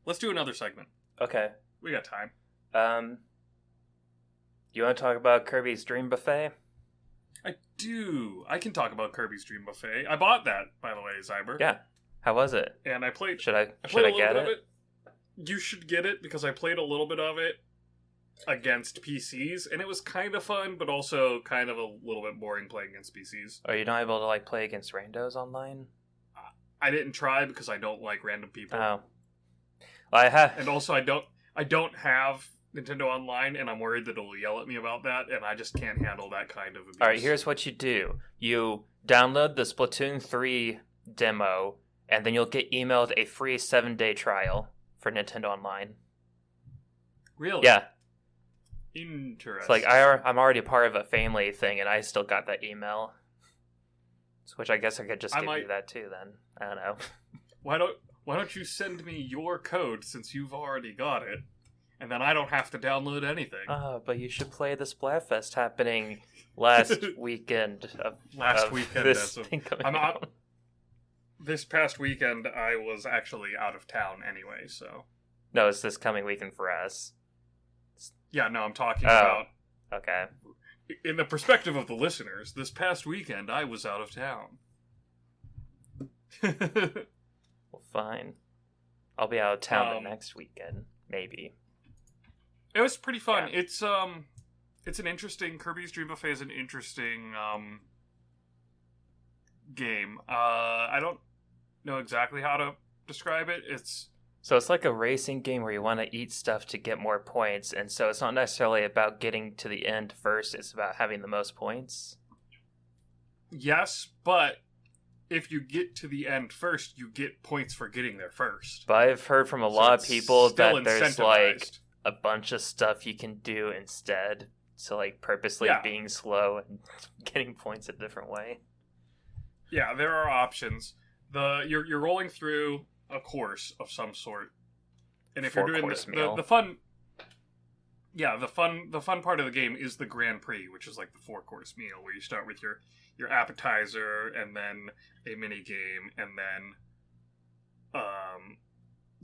Let's do another segment. Okay. We got time. You want to talk about Kirby's Dream Buffet? I do. I can talk about Kirby's Dream Buffet. I bought that, by the way, Xiber. Yeah. How was it? And I played... Should I get it? You should get it, because I played a little bit of it against PCs, and it was kind of fun, but also kind of a little bit boring playing against PCs. Are you not able to, play against randos online? I didn't try, because I don't like random people. Oh. Well, I have... And also, I don't have Nintendo Online, and I'm worried that it'll yell at me about that, and I just can't handle that kind of abuse. Alright, here's what you do. You download the Splatoon 3 demo, and then you'll get emailed a free 7-day trial for Nintendo Online. Really? Yeah. Interesting. It's like, I'm already part of a family thing, and I still got that email. Which I guess I could just give you that too, then. I don't know. Why don't you send me your code, since you've already got it, and then I don't have to download anything. But you should play the Splatfest happening last weekend. This thing coming out. This past weekend, I was actually out of town anyway, so... No, it's this coming weekend for us. Yeah, no, I'm talking about... Okay. In the perspective of the listeners, this past weekend, I was out of town. Well, fine. I'll be out of town the next weekend, maybe. It was pretty fun. Yeah. It's an interesting... Kirby's Dream Buffet is an interesting game. I don't know exactly how to describe it. So it's like a racing game where you want to eat stuff to get more points, and so it's not necessarily about getting to the end first, it's about having the most points? Yes, but if you get to the end first, you get points for getting there first. But I've heard from a lot of people that there's a bunch of stuff you can do instead, so purposely being slow and getting points a different way. Yeah, there are options. You're rolling through a course of some sort, and if you're doing the fun, the fun part of the game is the Grand Prix, which is the 4-course meal, where you start with your appetizer, and then a mini game, and then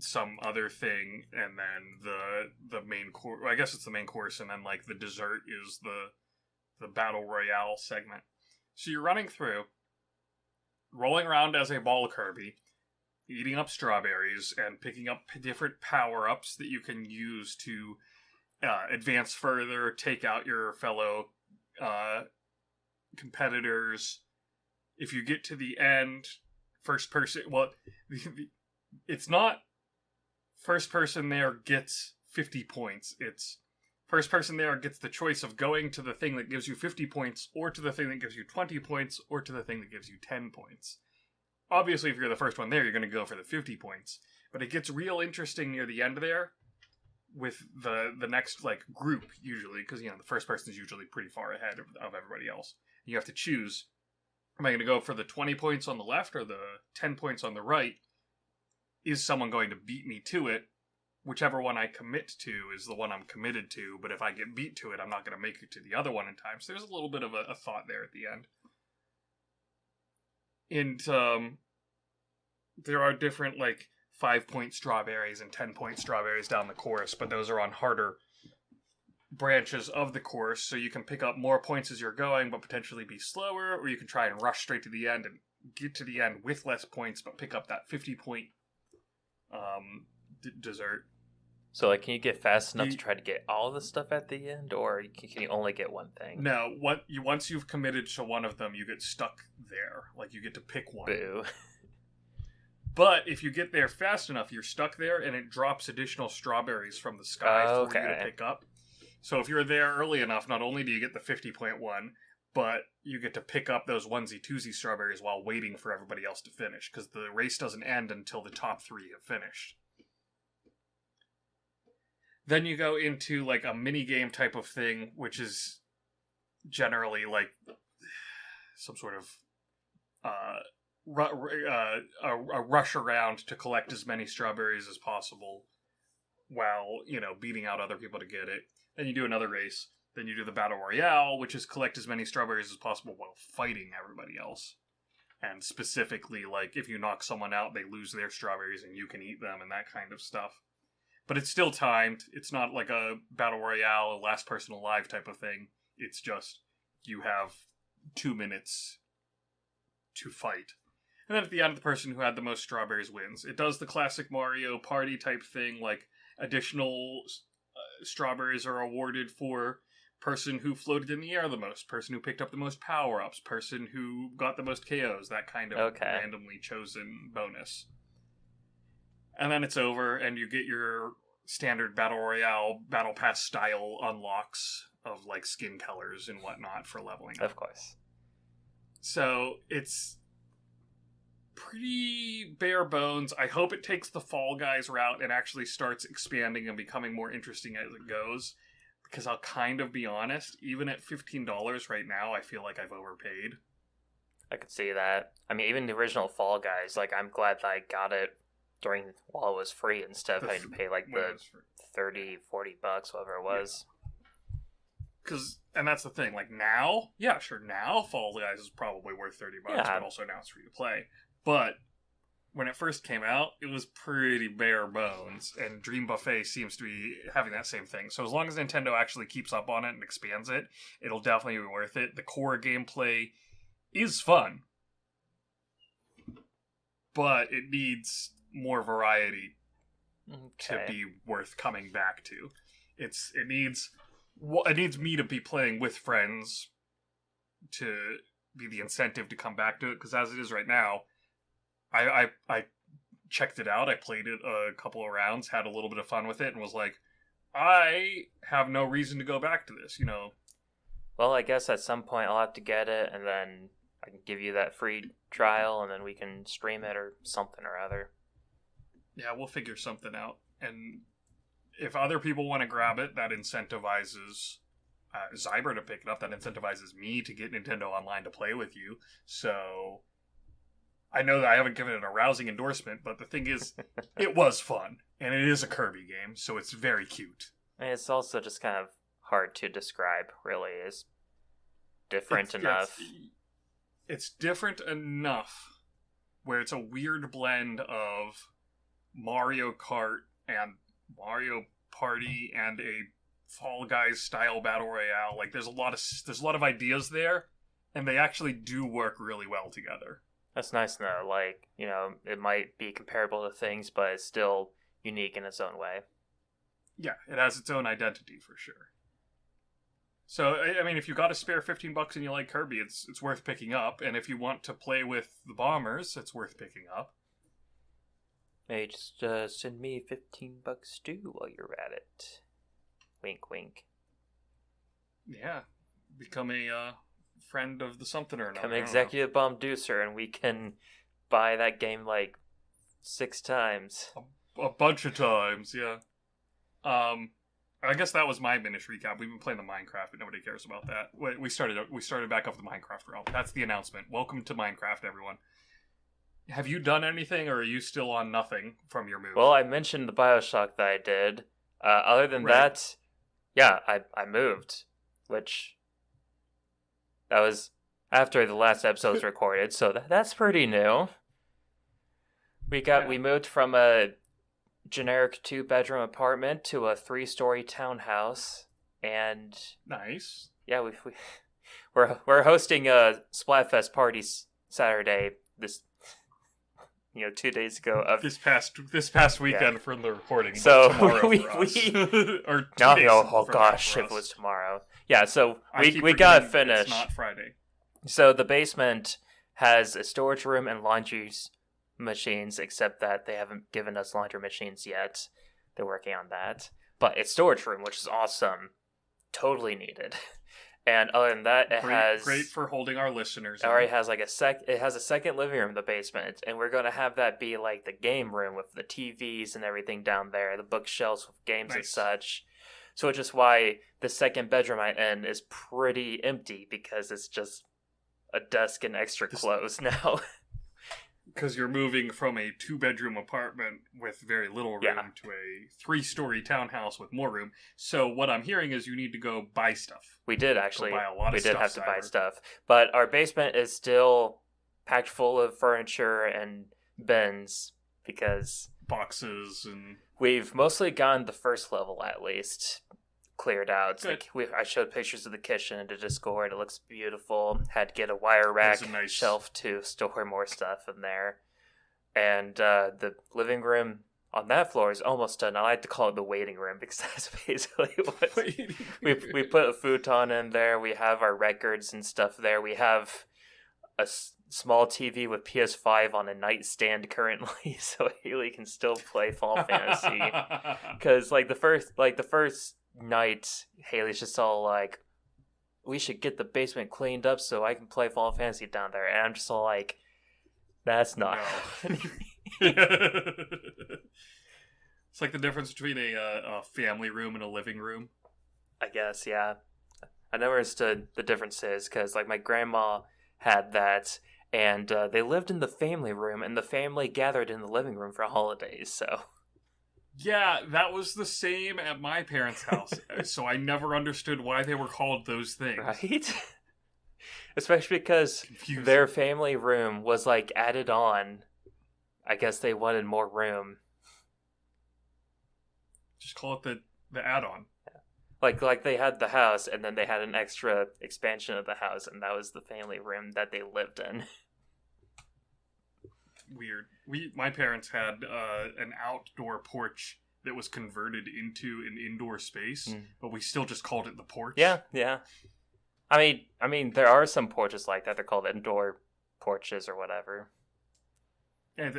some other thing, and then the main course. I guess it's the main course, and then the dessert is the battle royale segment. So you're running through, rolling around as a ball Kirby, eating up strawberries, and picking up different power-ups that you can use to advance further, take out your fellow competitors. If you get to the end, first person... Well, it's not first person there gets 50 points. It's first person there gets the choice of going to the thing that gives you 50 points, or to the thing that gives you 20 points, or to the thing that gives you 10 points. Obviously, if you're the first one there, you're going to go for the 50 points. But it gets real interesting near the end there with the next group, usually, because the first person is usually pretty far ahead of everybody else. You have to choose, am I going to go for the 20 points on the left or the 10 points on the right? Is someone going to beat me to it? Whichever one I commit to is the one I'm committed to, but if I get beat to it, I'm not going to make it to the other one in time. So there's a little bit of a thought there at the end. And there are different 5-point strawberries and 10-point strawberries down the course, but those are on harder branches of the course, so you can pick up more points as you're going, but potentially be slower, or you can try and rush straight to the end and get to the end with less points, but pick up that 50-point dessert. So, can you get fast enough to try to get all the stuff at the end, or can you only get one thing? No, once you've committed to one of them, you get stuck there. You get to pick one. Boo. But if you get there fast enough, you're stuck there, and it drops additional strawberries from the sky for you to pick up. So if you're there early enough, not only do you get the 50.1, but you get to pick up those onesie-twosie strawberries while waiting for everybody else to finish, because the race doesn't end until the top 3 have finished. Then you go into, like, a mini-game type of thing, which is generally, like, some sort of a rush around to collect as many strawberries as possible while, beating out other people to get it. Then you do another race. Then you do the Battle Royale, which is collect as many strawberries as possible while fighting everybody else. And specifically, like, if you knock someone out, they lose their strawberries and you can eat them and that kind of stuff. But it's still timed. It's not like a Battle Royale, a last person alive type of thing. It's just, you have 2 minutes to fight. And then at the end, the person who had the most strawberries wins. It does the classic Mario Party type thing, like additional strawberries are awarded for person who floated in the air the most, person who picked up the most power-ups, person who got the most KOs, that kind of randomly chosen bonus. And then it's over, and you get your standard Battle Royale, Battle Pass style unlocks of, like, skin colors and whatnot for leveling up. Of course. So, it's pretty bare bones. I hope it takes the Fall Guys route and actually starts expanding and becoming more interesting as it goes. Because I'll kind of be honest, even at $15 right now, I feel like I've overpaid. I could see that. I mean, even the original Fall Guys, like, I'm glad that I got it while it was free instead of having to pay, like, the $30, $40, whatever it was. And that's the thing, like, now, yeah, sure, now Fall Guys is probably worth $30, but also now it's free to play. But when it first came out, it was pretty bare bones, and Dream Buffet seems to be having that same thing. So as long as Nintendo actually keeps up on it and expands it, it'll definitely be worth it. The core gameplay is fun, but it needs more variety to be worth coming back to. It needs me to be playing with friends to be the incentive to come back to it, because as it is right now, I checked it out, I played it a couple of rounds, had a little bit of fun with it, and was like, I have no reason to go back to this, Well, I guess at some point I'll have to get it, and then I can give you that free trial, and then we can stream it or something or other. Yeah, we'll figure something out. And if other people want to grab it, that incentivizes Xiaber to pick it up, that incentivizes me to get Nintendo Online to play with you, so I know that I haven't given it a rousing endorsement, but the thing is, it was fun, and it is a Kirby game, so it's very cute. And it's also just kind of hard to describe, really. It's different enough. It's different enough where it's a weird blend of Mario Kart and Mario Party and a Fall Guys style Battle Royale. Like, there's a lot of ideas there, and they actually do work really well together. That's nice to know. Like, it might be comparable to things, but it's still unique in its own way. Yeah, it has its own identity for sure. So, I mean, if you got a spare $15 and you like Kirby, it's worth picking up. And if you want to play with the Bombers, it's worth picking up. Hey, just send me $15 too while you're at it. Wink, wink. Yeah, become a friend of the something or another. Become executive bomb-ducer, and we can buy that game like 6 times. A bunch of times, yeah. I guess that was my Minish recap. We've been playing the Minecraft, but nobody cares about that. We started back up the Minecraft realm. That's the announcement. Welcome to Minecraft, everyone. Have you done anything, or are you still on nothing from your move? Well, I mentioned the Bioshock that I did. Other than that, yeah, I moved, which that was after the last episode was recorded, so that's pretty new. We moved from a generic 2-bedroom apartment to a 3-story townhouse, and nice. Yeah, we're hosting a Splatfest party Saturday. 2 days ago of this past weekend from the recording. So tomorrow we for us. or oh gosh, if it was tomorrow. Yeah, so we got finished. It's not Friday. So the basement has a storage room and laundry machines, except that they haven't given us laundry machines yet. They're working on that. But it's storage room, which is awesome. Totally needed. And other than that, it has great for holding our listeners. It already has like it has a second living room in the basement, and we're gonna have that be like the game room with the TVs and everything down there, the bookshelves with games and such. So which is why the second bedroom I'm in is pretty empty, because it's just a desk and extra clothes now. Because you're moving from a 2-bedroom apartment with very little room to a 3-story townhouse with more room. So what I'm hearing is you need to go buy stuff. We did actually. Buy a lot of we stuff, did have to Xiaber. buy stuff. But our basement is still packed full of furniture and bins because boxes and we've mostly gotten the first level at least cleared out. Good. I showed pictures of the kitchen in the Discord. It looks beautiful. Had to get a wire rack shelf to store more stuff in there. And the living room on that floor is almost done. I like to call it the waiting room because that's basically what we put a futon in there. We have our records and stuff there. We have a small TV with PS5 on a nightstand currently, so Haley can still play Final Fantasy. Because the first night, Haley's just all like, we should get the basement cleaned up so I can play Final Fantasy down there. And I'm just all like, that's not happening. It's like the difference between a family room and a living room. I guess, yeah. I never understood the differences because my grandma had that, and they lived in the family room, and the family gathered in the living room for holidays, so... Yeah, that was the same at my parents' house, so I never understood why they were called those things. Right? Especially because their family room was, added on. I guess they wanted more room. Just call it the add-on. Yeah. Like they had the house, and then they had an extra expansion of the house, and that was the family room that they lived in. Weird. My parents had an outdoor porch that was converted into an indoor space, but we still just called it the porch. Yeah. I mean, there are some porches like that. They're called indoor porches or whatever. And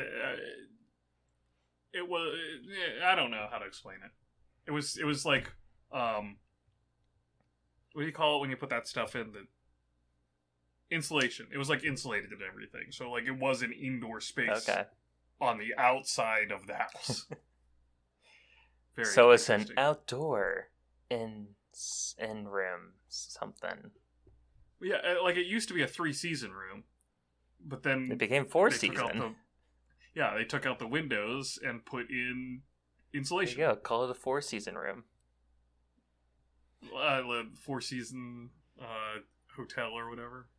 it was. I don't know how to explain it. It was like, what do you call it when you put that stuff in the insulation? It was insulated and everything, so it was an indoor space on the outside of the house. So it's an outdoor in room something. Yeah, it used to be a 3-season room, but then it became 4-season. They took out the windows and put in insulation. There you go, call it a 4-season room. 4-season hotel or whatever.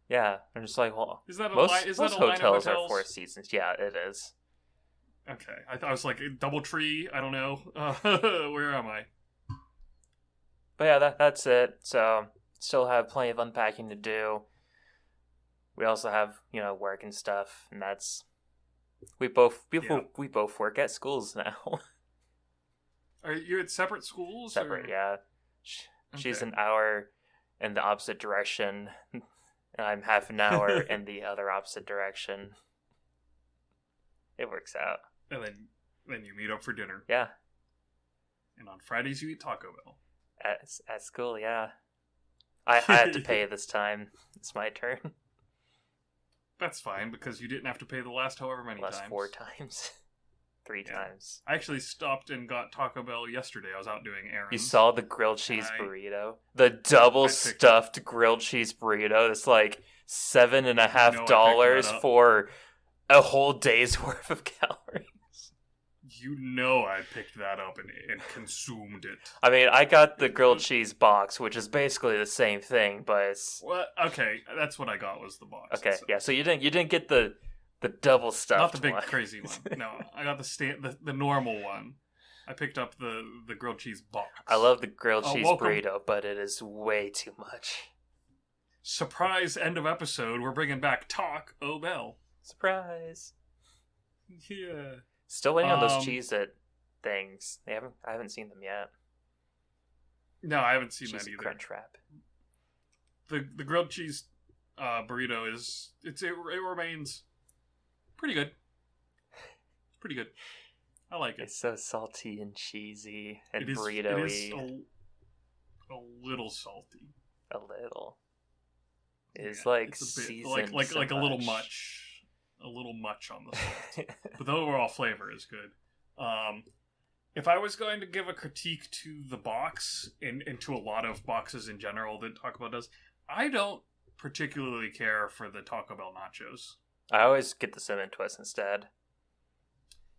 Yeah, I'm just well, is that most hotels are 4 seasons. Yeah, it is. Okay, I was DoubleTree. I don't know. Where am I? But yeah, that's it. So still have plenty of unpacking to do. We also have work and stuff, and that's we both work at schools now. Are you at separate schools? Separate, yeah. She's an hour in the opposite direction. I'm half an hour in the other opposite direction. It works out. And then you meet up for dinner. Yeah. And on Fridays you eat Taco Bell. At school, yeah. I had to pay this time. It's my turn. That's fine, because you didn't have to pay the last however many times. 4 times. 3 times. I actually stopped and got Taco Bell yesterday. I was out doing errands. You saw the grilled cheese burrito? The double stuffed grilled cheese burrito. It's $7.50 for a whole day's worth of calories. You know I picked that up and consumed it. I mean, I got the grilled cheese box, which is basically the same thing, but it's... Well, okay, that's what I got was the box. Okay, yeah, so you didn't get the double stuffed Not the big one. crazy one. No, I got the normal one. I picked up the grilled cheese box. I love the grilled cheese burrito, but it is way too much. Surprise end of episode, we're bringing back Taco Bell. Surprise. Yeah. Still waiting on those Cheez-It things. I haven't seen them yet. No, I haven't seen that either. Crunch Wrap. The grilled cheese burrito it remains pretty good. Pretty good. I like it. It's so salty and cheesy and It burrito-y. is a little salty. A little. It's Yeah, like it's a bit, seasoned like so a little much. much. A little much on the salt. But the overall flavor is good. If I was going to give a critique to the box, and to a lot of boxes in general that Taco Bell does, I don't particularly care for the Taco Bell nachos. I always get the cinnamon twist instead.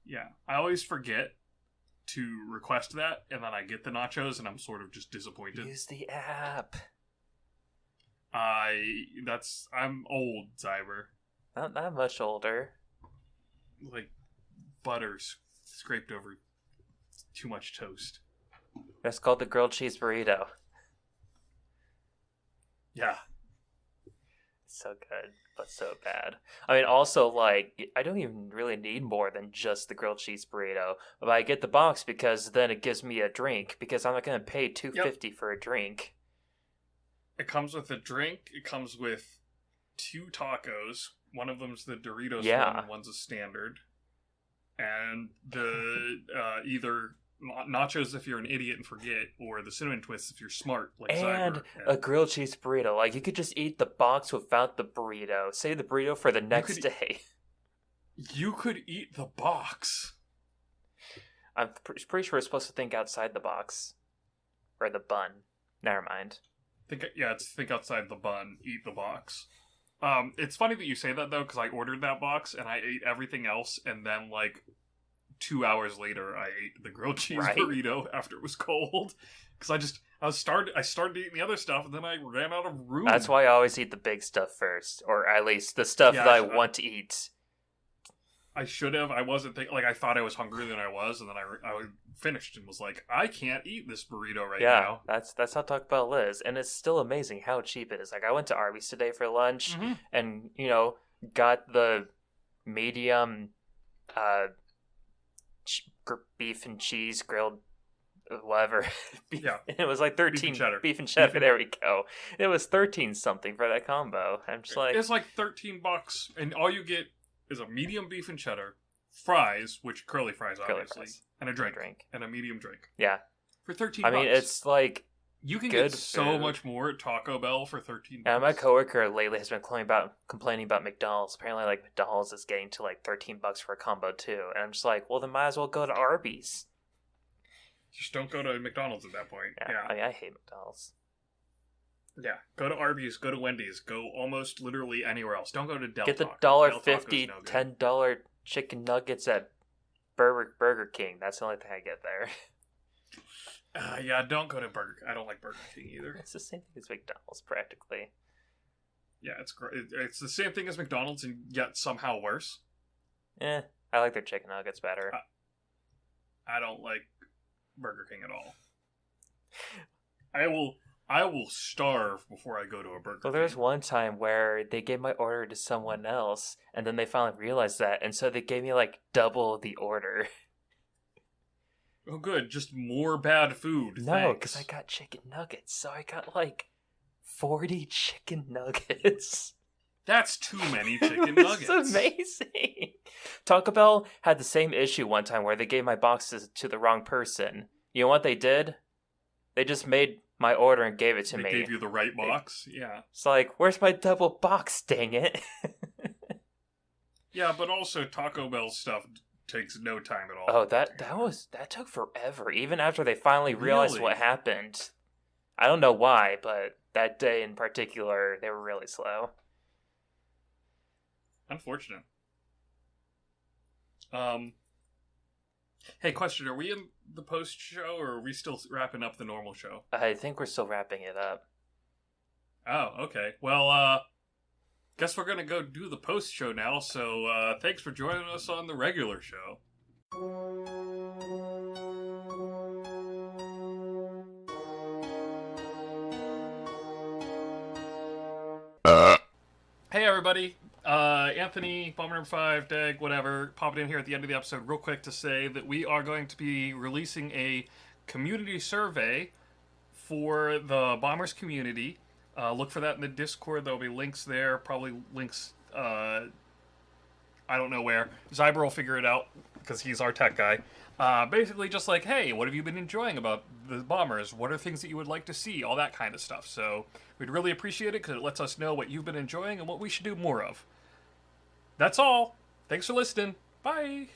Yeah, I always forget to request that, and then I get the nachos, and I'm sort of just disappointed. Use the app. I'm old, Xiber. Not that much older. Like butter scraped over too much toast. That's called the grilled cheese burrito. Yeah. So good, but so bad. I mean, also, like, I don't even really need more than just the grilled cheese burrito. But I get the box because then it gives me a drink, because I'm not going to pay $2.50 for a drink. It comes with a drink. It comes with 2 tacos. One of them's the Doritos one, and one's a standard. And the either nachos if you're an idiot and forget, or the cinnamon twists if you're smart, like and Xiber. A grilled cheese burrito. Like, you could just eat the box without the burrito. Save the burrito for the next day. You could eat the box. I'm pretty sure we're supposed to think outside the box. Or the bun. Never mind. Think outside the bun, eat the box. It's funny that you say that, though, because I ordered that box, and I ate everything else, and then, like, 2 hours later, I ate the grilled cheese burrito after it was cold. Because I started eating the other stuff, and then I ran out of room. That's why I always eat the big stuff first. Or at least the stuff that I want to eat. I should have. I wasn't thinking, like, I thought I was hungrier than I was, and then I finished and was like, I can't eat this burrito now. Yeah, that's how Taco Bell is. And it's still amazing how cheap it is. Like, I went to Arby's today for lunch, and, got the medium beef and cheese grilled whatever. Yeah. It was like 13 beef and cheddar. There we go. It was 13 something for that combo. I'm just like, it's like $13, and all you get is a medium beef and cheddar, fries, which curly fries obviously, and a drink, and a medium drink. Yeah. For $13. I mean, it's like you can get so much more at Taco Bell for $13. And my coworker lately has been complaining about McDonald's. Apparently, like, McDonald's is getting to like $13 for a combo too. And I'm just like, well, then might as well go to Arby's. Just don't go to McDonald's at that point. Yeah. I mean, I hate McDonald's. Yeah, go to Arby's, go to Wendy's, go almost literally anywhere else. Don't go to Del Get the Taco. $1.50, $10 chicken nuggets at Burger King. That's the only thing I get there. Yeah, don't go to Burger King. I don't like Burger King either. It's the same thing as McDonald's, practically. Yeah, it's great. It's the same thing as McDonald's, and yet somehow worse. I like their chicken nuggets better. I don't like Burger King at all. I will starve before I go to a Burger King. Well, there was one time where they gave my order to someone else, and then they finally realized that, and so they gave me like double the order. Oh, good. Just more bad food. No, because I got chicken nuggets, so I got like 40 chicken nuggets. That's too many chicken nuggets. It's amazing. Taco Bell had the same issue one time where they gave my boxes to the wrong person. You know what they did? They just made my order and gave it to me. They gave you the right box? Yeah. It's like, where's my double box, dang it? Yeah, but also Taco Bell stuff takes no time at all. Oh, that took forever. Even after they finally realized what happened. I don't know why, but that day in particular, they were really slow. Unfortunate. Hey, question, are we in the post-show, or are we still wrapping up the normal show? I think we're still wrapping it up. Oh, okay. Well, guess we're gonna go do the post-show now, so thanks for joining us on the regular show. Hey, everybody. Anthony, Bomber Number 5, Dag, whatever, popping in here at the end of the episode real quick to say that we are going to be releasing a community survey for the Bombers community. Look for that in the Discord. There'll be links there, probably links, I I don't know where. Xiber will figure it out because he's our tech guy. Basically, just like, hey, what have you been enjoying about the bombers? What are things that you would like to see? All that kind of stuff. So we'd really appreciate it because it lets us know what you've been enjoying and what we should do more of. That's all. Thanks for listening. Bye.